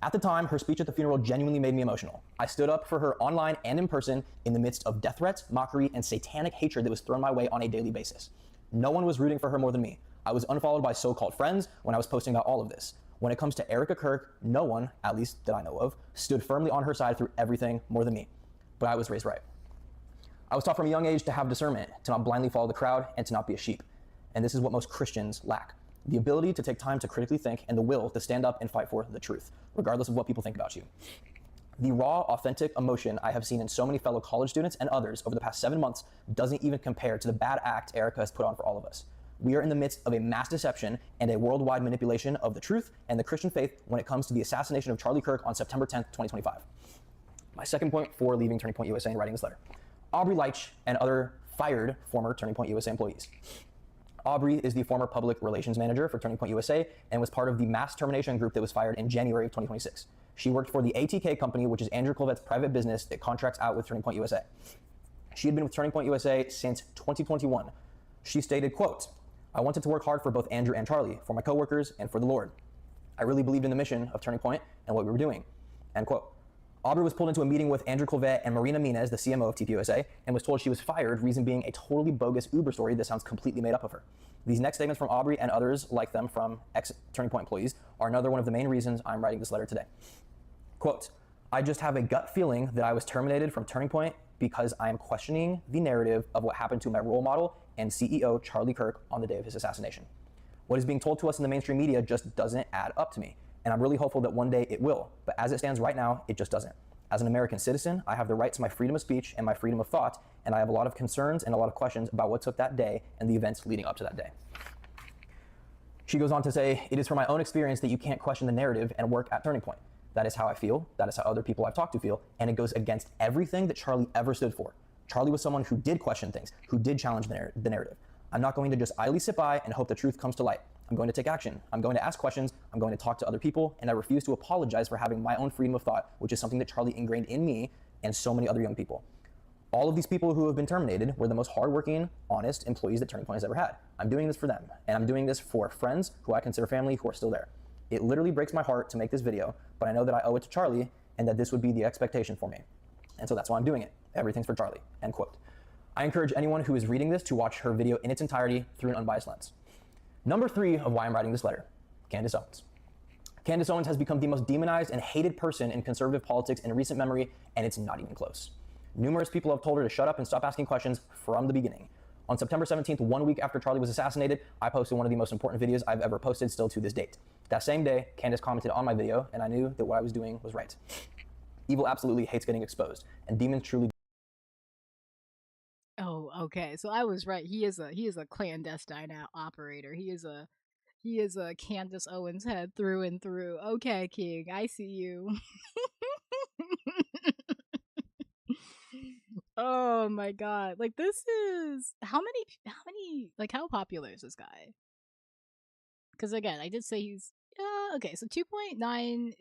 At the time, her speech at the funeral genuinely made me emotional. I stood up for her online and in person in the midst of death threats, mockery, and satanic hatred that was thrown my way on a daily basis. No one was rooting for her more than me. I was unfollowed by so-called friends when I was posting about all of this. When it comes to Erica Kirk, no one, at least that I know of, stood firmly on her side through everything more than me. But I was raised right. I was taught from a young age to have discernment, to not blindly follow the crowd, and to not be a sheep. And this is what most Christians lack. The ability to take time to critically think and the will to stand up and fight for the truth, regardless of what people think about you. The raw, authentic emotion I have seen in so many fellow college students and others over the past 7 months doesn't even compare to the bad act Erica has put on for all of us. We are in the midst of a mass deception and a worldwide manipulation of the truth and the Christian faith when it comes to the assassination of Charlie Kirk on September 10th, 2025. My second point for leaving Turning Point USA and writing this letter. Aubrey Leitch and other fired former Turning Point USA employees. Aubrey is the former public relations manager for Turning Point USA and was part of the mass termination group that was fired in January of 2026. She worked for the ATK company, which is Andrew Colvette's private business that contracts out with Turning Point USA. She had been with Turning Point USA since 2021. She stated, quote, "I wanted to work hard for both Andrew and Charlie, for my coworkers and for the Lord. I really believed in the mission of Turning Point and what we were doing," end quote. Aubrey was pulled into a meeting with Andrew Colvette and Marina Minez, the CMO of TPUSA, and was told she was fired, reason being a totally bogus Uber story that sounds completely made up of her. These next statements from Aubrey and others like them from ex-Turning Point employees are another one of the main reasons I'm writing this letter today. Quote, "I just have a gut feeling that I was terminated from Turning Point because I am questioning the narrative of what happened to my role model and CEO Charlie Kirk on the day of his assassination. What is being told to us in the mainstream media just doesn't add up to me. And I'm really hopeful that one day it will, but as it stands right now, it just doesn't. As an American citizen, I have the right to my freedom of speech and my freedom of thought, and I have a lot of concerns and a lot of questions about what took that day and the events leading up to that day." She goes on to say, "It is from my own experience that you can't question the narrative and work at Turning Point. That is how I feel, that is how other people I've talked to feel, and it goes against everything that Charlie ever stood for. Charlie was someone who did question things, who did challenge the narrative. I'm not going to just idly sit by and hope the truth comes to light. I'm going to take action. I'm going to ask questions. I'm going to talk to other people, and I refuse to apologize for having my own freedom of thought, which is something that Charlie ingrained in me and so many other young people. All of these people who have been terminated were the most hardworking, honest employees that Turning Point has ever had. I'm doing this for them, and I'm doing this for friends who I consider family who are still there. It literally breaks my heart to make this video, but I know that I owe it to Charlie and that this would be the expectation for me. And so that's why I'm doing it. Everything's for Charlie," end quote. I encourage anyone who is reading this to watch her video in its entirety through an unbiased lens. Number 3 of why I'm writing this letter, Candace Owens. Candace Owens has become the most demonized and hated person in conservative politics in recent memory, and it's not even close. Numerous people have told her to shut up and stop asking questions from the beginning. On September 17th, 1 week after Charlie was assassinated, I posted one of the most important videos I've ever posted still to this date. That same day, Candace commented on my video, and I knew that what I was doing was right. Evil absolutely hates getting exposed, and demons truly. Oh, okay. So I was right. He is a clandestine operator. He is a Candace Owens head through and through. Okay, King, I see you. Oh my god. Like this is like how popular is this guy? Cuz again, I did say he's okay, so 2.9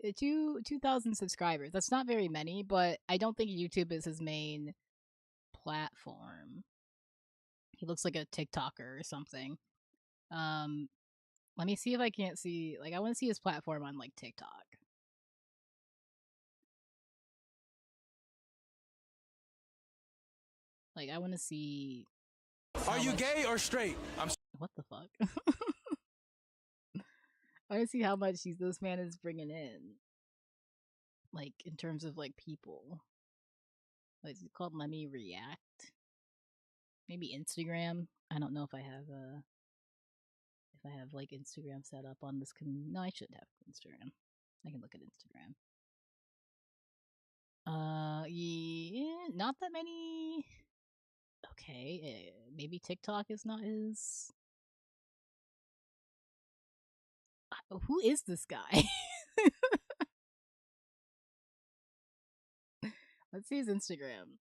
2,000 subscribers. That's not very many, but I don't think YouTube is his main platform. He looks like a TikToker or something. Um Let me see if I can't see, like, I want to see his platform on, like, TikTok. Like, I want to see. Are you gay or straight? What the fuck? I want to see how much this man is bringing in. Like, in terms of, like, people. Like, is it called Let Me React? Maybe Instagram? I don't know if I have, like, Instagram set up on this. No, I should have Instagram. I can look at Instagram. Yeah, not that many. Okay, maybe TikTok is not his. Who is this guy? Let's see his Instagram.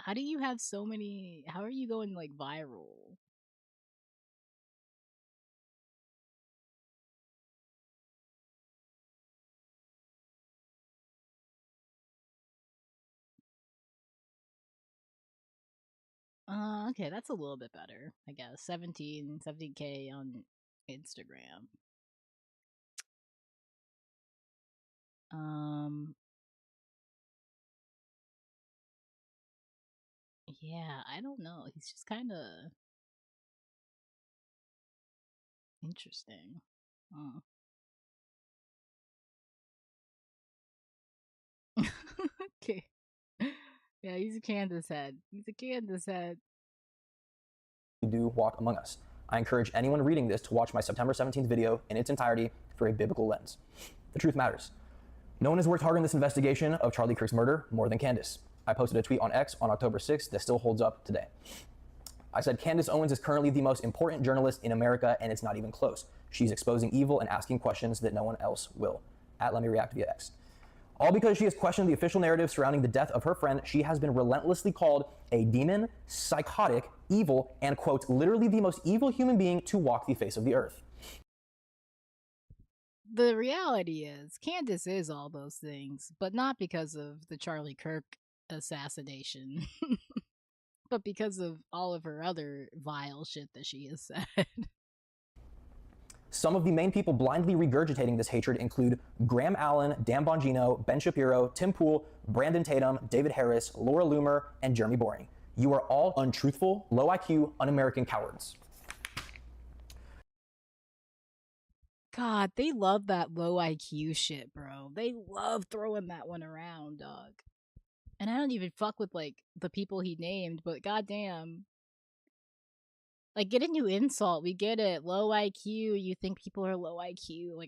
How do you have so many? How are you going like viral? Okay, that's a little bit better, I guess. 17K on Instagram. Yeah, I don't know. He's just kind of interesting. Okay. Yeah, he's a Kansas head. He's a Kansas head. Do walk among us. I encourage anyone reading this to watch my September 17th video in its entirety for a biblical lens. The truth matters. No one has worked harder in this investigation of Charlie Kirk's murder more than Candace. I posted a tweet on X on October 6th that still holds up today. I said Candace Owens is currently the most important journalist in America, and it's not even close. She's exposing evil and asking questions that no one else will. Let me react via X. All because she has questioned the official narrative surrounding the death of her friend, she has been relentlessly called a demon, psychotic, evil, and, quote, literally the most evil human being to walk the face of the earth. The reality is, Candace is all those things, but not because of the Charlie Kirk assassination, but because of all of her other vile shit that she has said. Some of the main people blindly regurgitating this hatred include Graham Allen, Dan Bongino, Ben Shapiro, Tim Pool, Brandon Tatum, David Harris, Laura Loomer, and Jeremy Boring. You are all untruthful, low IQ, un-American cowards. God, they love that low IQ shit, bro. They love throwing that one around, dog. And I don't even fuck with like the people he named, but goddamn. Like, get a new insult. We get it. Low IQ. You think people are low IQ.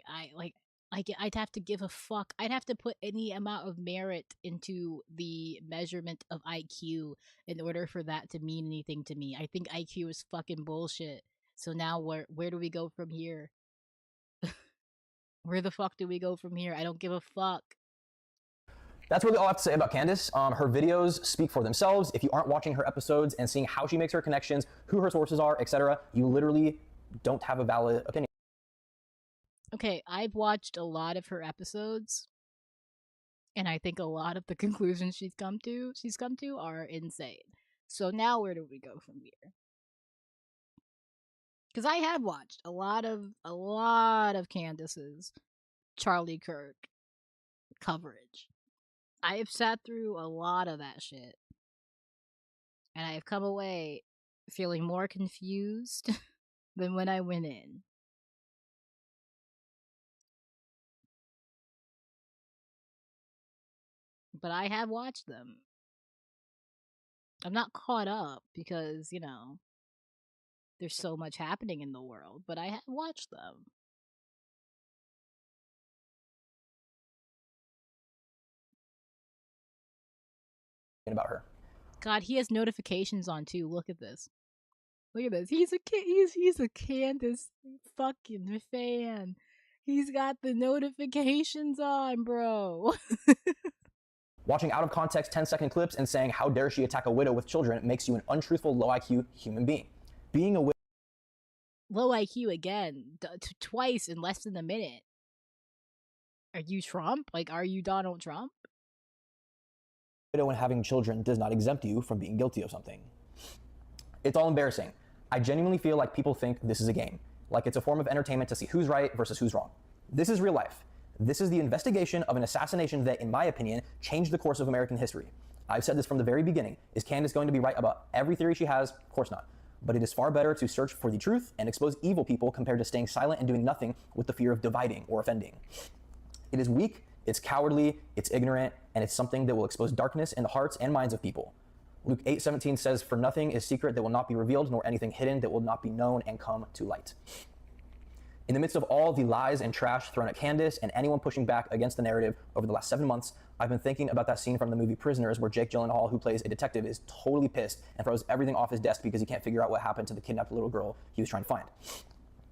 I'd have to give a fuck. I'd have to put any amount of merit into the measurement of IQ in order for that to mean anything to me. I think IQ is fucking bullshit. So now where do we go from here? Where the fuck do we go from here? I don't give a fuck. That's really all I have to say about Candace. Her videos speak for themselves. If you aren't watching her episodes and seeing how she makes her connections, who her sources are, etc., you literally don't have a valid opinion. Okay, I've watched a lot of her episodes, and I think a lot of the conclusions she's come to are insane. So now where do we go from here? Because I have watched a lot of Candace's Charlie Kirk coverage. I have sat through a lot of that shit, and I have come away feeling more confused than when I went in. But I have watched them. I'm not caught up because, there's so much happening in the world, but I have watched them. About her. God, he has notifications on too. Look at this. Look at this. He's a Candace fucking fan. He's got the notifications on, bro. Watching out of context 10-second clips and saying how dare she attack a widow with children makes you an untruthful, low IQ human being. Being a widow. Low IQ again, twice in less than a minute. Are you Trump? Like, are you Donald Trump? Widow and having children does not exempt you from being guilty of something. It's all embarrassing. I genuinely feel like people think this is a game, like it's a form of entertainment to see who's right versus who's wrong. This is real life. This is the investigation of an assassination that, in my opinion, changed the course of American history. I've said this from the very beginning. Is Candace going to be right about every theory she has? Of course not. But it is far better to search for the truth and expose evil people compared to staying silent and doing nothing with the fear of dividing or offending. It is weak, it's cowardly, it's ignorant, and it's something that will expose darkness in the hearts and minds of people. Luke 8:17 says, "For nothing is secret that will not be revealed, nor anything hidden that will not be known and come to light." In the midst of all the lies and trash thrown at Candace and anyone pushing back against the narrative over the last 7 months, I've been thinking about that scene from the movie Prisoners where Jake Gyllenhaal, who plays a detective, is totally pissed and throws everything off his desk because he can't figure out what happened to the kidnapped little girl he was trying to find.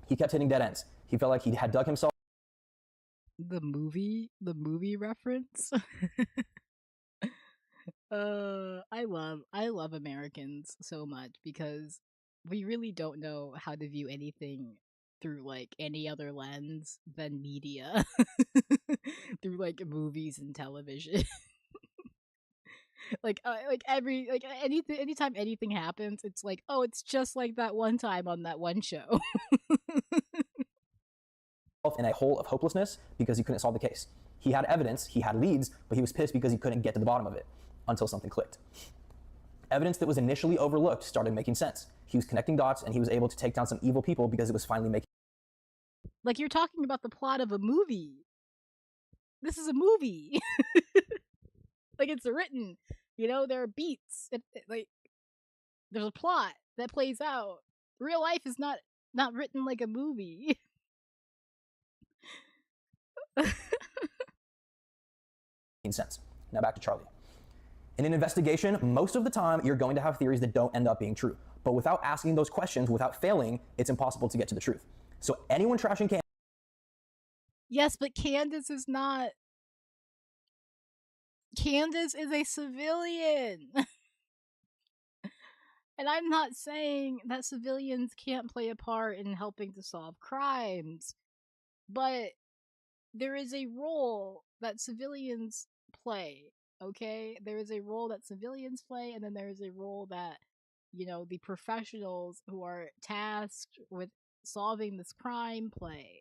He kept hitting dead ends. He felt like he had dug himself. The movie reference. I love Americans so much because we really don't know how to view anything through like any other lens than media. Through like movies and television. Anytime anything happens, it's like, oh, it's just like that one time on that one show. In a hole of hopelessness because he couldn't solve the case. He had evidence, he had leads, but he was pissed because he couldn't get to the bottom of it until something clicked. Evidence that was initially overlooked started making sense. He was connecting dots and he was able to take down some evil people because it was finally making. Like, you're talking about the plot of a movie. This is a movie. Like, it's written. You know, there are beats. Like, there's a plot that plays out. Real life is not written like a movie. Sense. Now back to Charlie. In an investigation, most of the time you're going to have theories that don't end up being true. But without asking those questions, without failing, it's impossible to get to the truth. So anyone trashing Candace. Yes, but Candace is not. Candace is a civilian. And I'm not saying that civilians can't play a part in helping to solve crimes, but there is a role that civilians play, okay? There is a role that civilians play, and then there is a role that, you know, the professionals who are tasked with solving this crime play.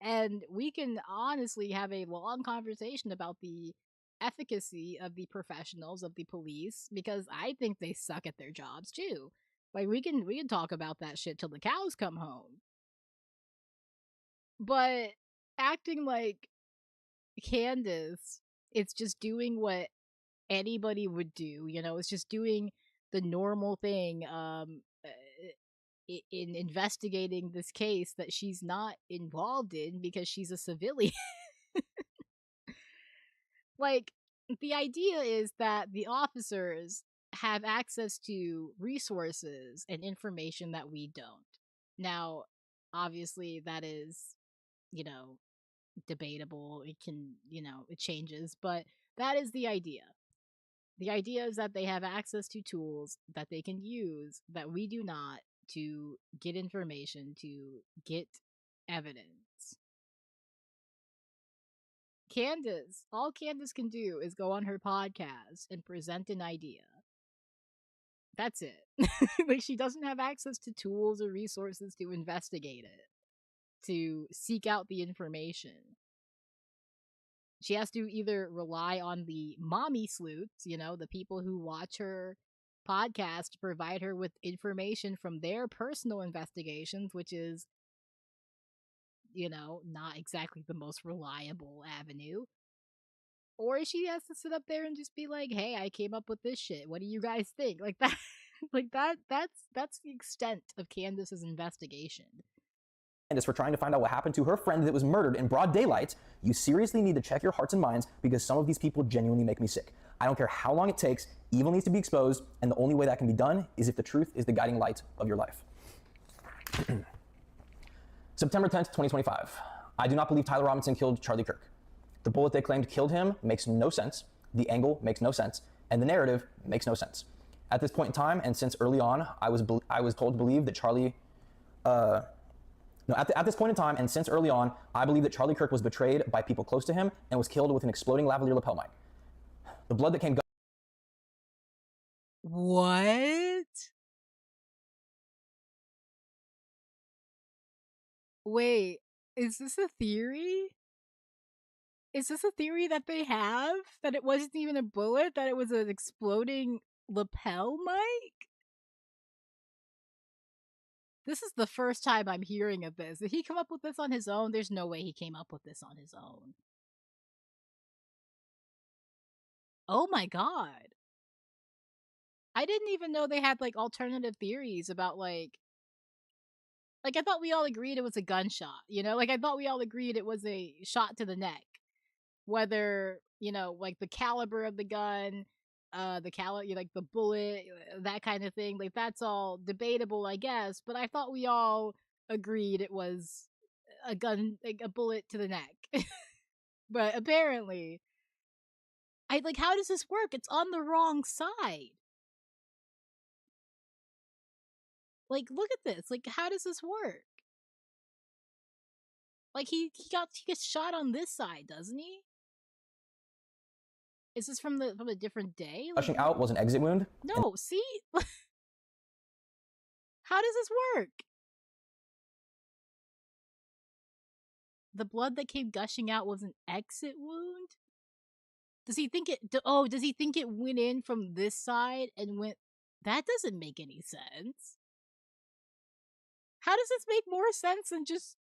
And we can honestly have a long conversation about the efficacy of the professionals of the police because I think they suck at their jobs too. Like we can talk about that shit till the cows come home. But acting like Candace, it's just doing what anybody would do, you know, it's just doing the normal thing in investigating this case that she's not involved in because she's a civilian. Like, the idea is that the officers have access to resources and information that we don't. Now, obviously, that is, you know, debatable. It can, you know, it changes, but that is the idea. The idea is that they have access to tools that they can use that we do not to get information, to get evidence. Candace, all Candace can do is go on her podcast and present an idea. That's it. Like, she doesn't have access to tools or resources to investigate it, to seek out the information. She has to either rely on the mommy sleuths, you know, the people who watch her podcast to provide her with information from their personal investigations, which is, you know, not exactly the most reliable avenue. Or she has to sit up there and just be like, "Hey, I came up with this shit. What do you guys think?" Like that, that's the extent of Candace's investigation. Candace for trying to find out what happened to her friend that was murdered in broad daylight, you seriously need to check your hearts and minds because some of these people genuinely make me sick. I don't care how long it takes, evil needs to be exposed, and the only way that can be done is if the truth is the guiding light of your life. September 10th, 2025. I do not believe Tyler Robinson killed Charlie Kirk. The bullet they claimed killed him makes no sense, the angle makes no sense, and the narrative makes no sense. At this point in time, and since early on, I was told to believe that Charlie, at this point in time, and since early on, I believe that Charlie Kirk was betrayed by people close to him and was killed with an exploding lavalier lapel mic. The blood that came. What? Wait, is this a theory? Is this a theory that they have? That it wasn't even a bullet? That it was an exploding lapel mic? This is the first time I'm hearing of this. Did he come up with this on his own? There's no way he came up with this on his own. Oh my god. I didn't even know they had like alternative theories about like I thought we all agreed it was a gunshot, you know? Like I thought we all agreed it was a shot to the neck. Whether, you know, like the caliber of the gun, like the bullet, that kind of thing, like that's all debatable, I guess, but I thought we all agreed it was a gun, like a bullet to the neck. But apparently, I like, how does this work? It's on the wrong side. Like, look at this. Like, how does this work? Like he gets shot on this side, doesn't he? Is this from a different day? Like, Gushing out was an exit wound. no, see? How does this work? The blood that came gushing out was an exit wound? Does he think it does he think it went in from this side and went that doesn't make any sense. How does this make more sense than just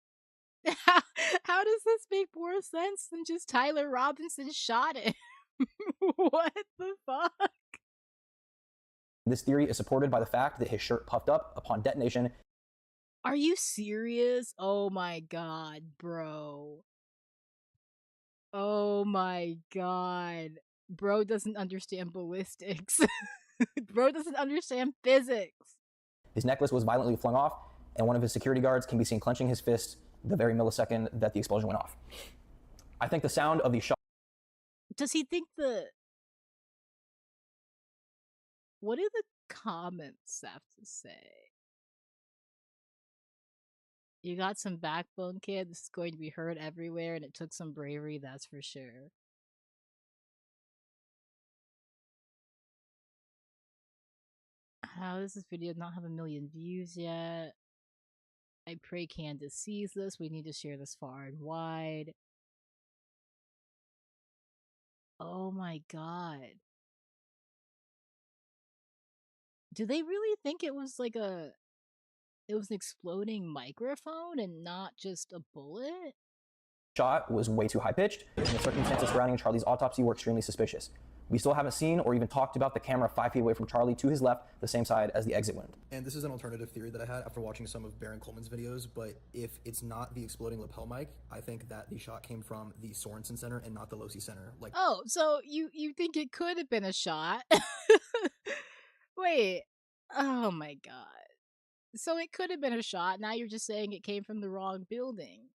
how does this make more sense than just Tyler Robinson shot it? What the fuck? This theory is supported by the fact that his shirt puffed up upon detonation. Are you serious? Oh my god, bro. Oh my god. Bro doesn't understand ballistics. Bro doesn't understand physics. His necklace was violently flung off, and one of his security guards can be seen clenching his fist the very millisecond that the explosion went off. I think the sound of the shot. Does he think what do the comments have to say? You got some backbone, kid. This is going to be heard everywhere, and it took some bravery, that's for sure. How does this video not have 1 million views yet? I pray Candace sees this. We need to share this far and wide. Oh my god. Do they really think it was like it was an exploding microphone and not just a bullet? Shot was way too high-pitched, and the circumstances surrounding Charlie's autopsy were extremely suspicious. We still haven't seen or even talked about the camera 5 feet away from Charlie to his left, the same side as the exit wound. And this is an alternative theory that I had after watching some of Baron Coleman's videos, but if it's not the exploding lapel mic, I think that the shot came from the Sorensen Center and not the Losi Center. Like, oh, so you think it could have been a shot? Wait. Oh my god. So it could have been a shot. Now you're just saying it came from the wrong building.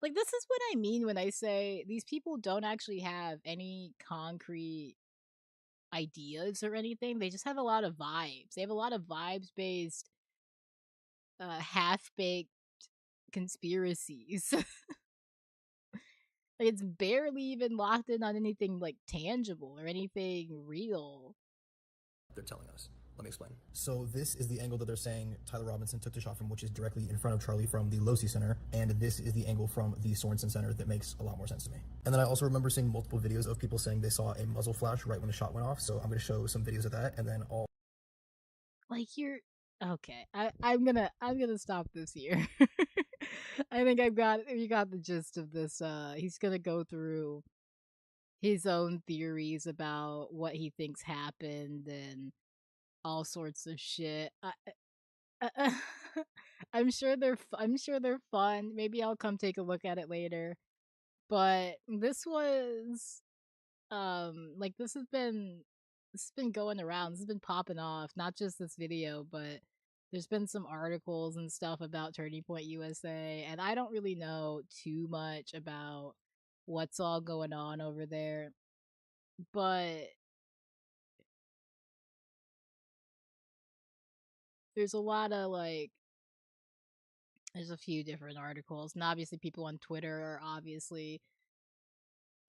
Like, this is what I mean when I say these people don't actually have any concrete ideas or anything. They just have a lot of vibes. They have a lot of vibes-based, half-baked conspiracies. Like, it's barely even locked in on anything, like, tangible or anything real. they're telling us. Let me explain. So this is the angle that they're saying Tyler Robinson took the shot from, which is directly in front of Charlie from the Losi Center, and this is the angle from the Sorensen Center that makes a lot more sense to me. And then I also remember seeing multiple videos of people saying they saw a muzzle flash right when the shot went off, so I'm going to show some videos of that, and then all... Like, you're... Okay, I'm gonna stop this here. I think you got the gist of this. He's gonna go through his own theories about what he thinks happened and all sorts of shit. I'm sure they're fun. Maybe I'll come take a look at it later. But this was like this has been going around. This has been popping off. Not just this video, but there's been some articles and stuff about Turning Point USA, and I don't really know too much about what's all going on over there. But there's a lot of there's a few different articles, and obviously people on Twitter are obviously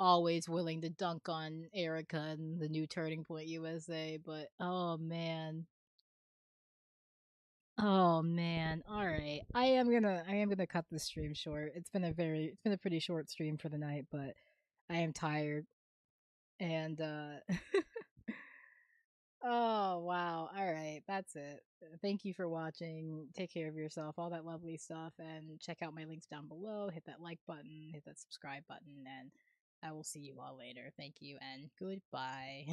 always willing to dunk on Erica and the new Turning Point USA, but oh man. Oh man. All right. I am going to cut this stream short. It's been a pretty short stream for the night, but I am tired. And oh, wow. All right. That's it. Thank you for watching. Take care of yourself, all that lovely stuff, and check out my links down below. Hit that like button, hit that subscribe button, and I will see you all later. Thank you, and goodbye.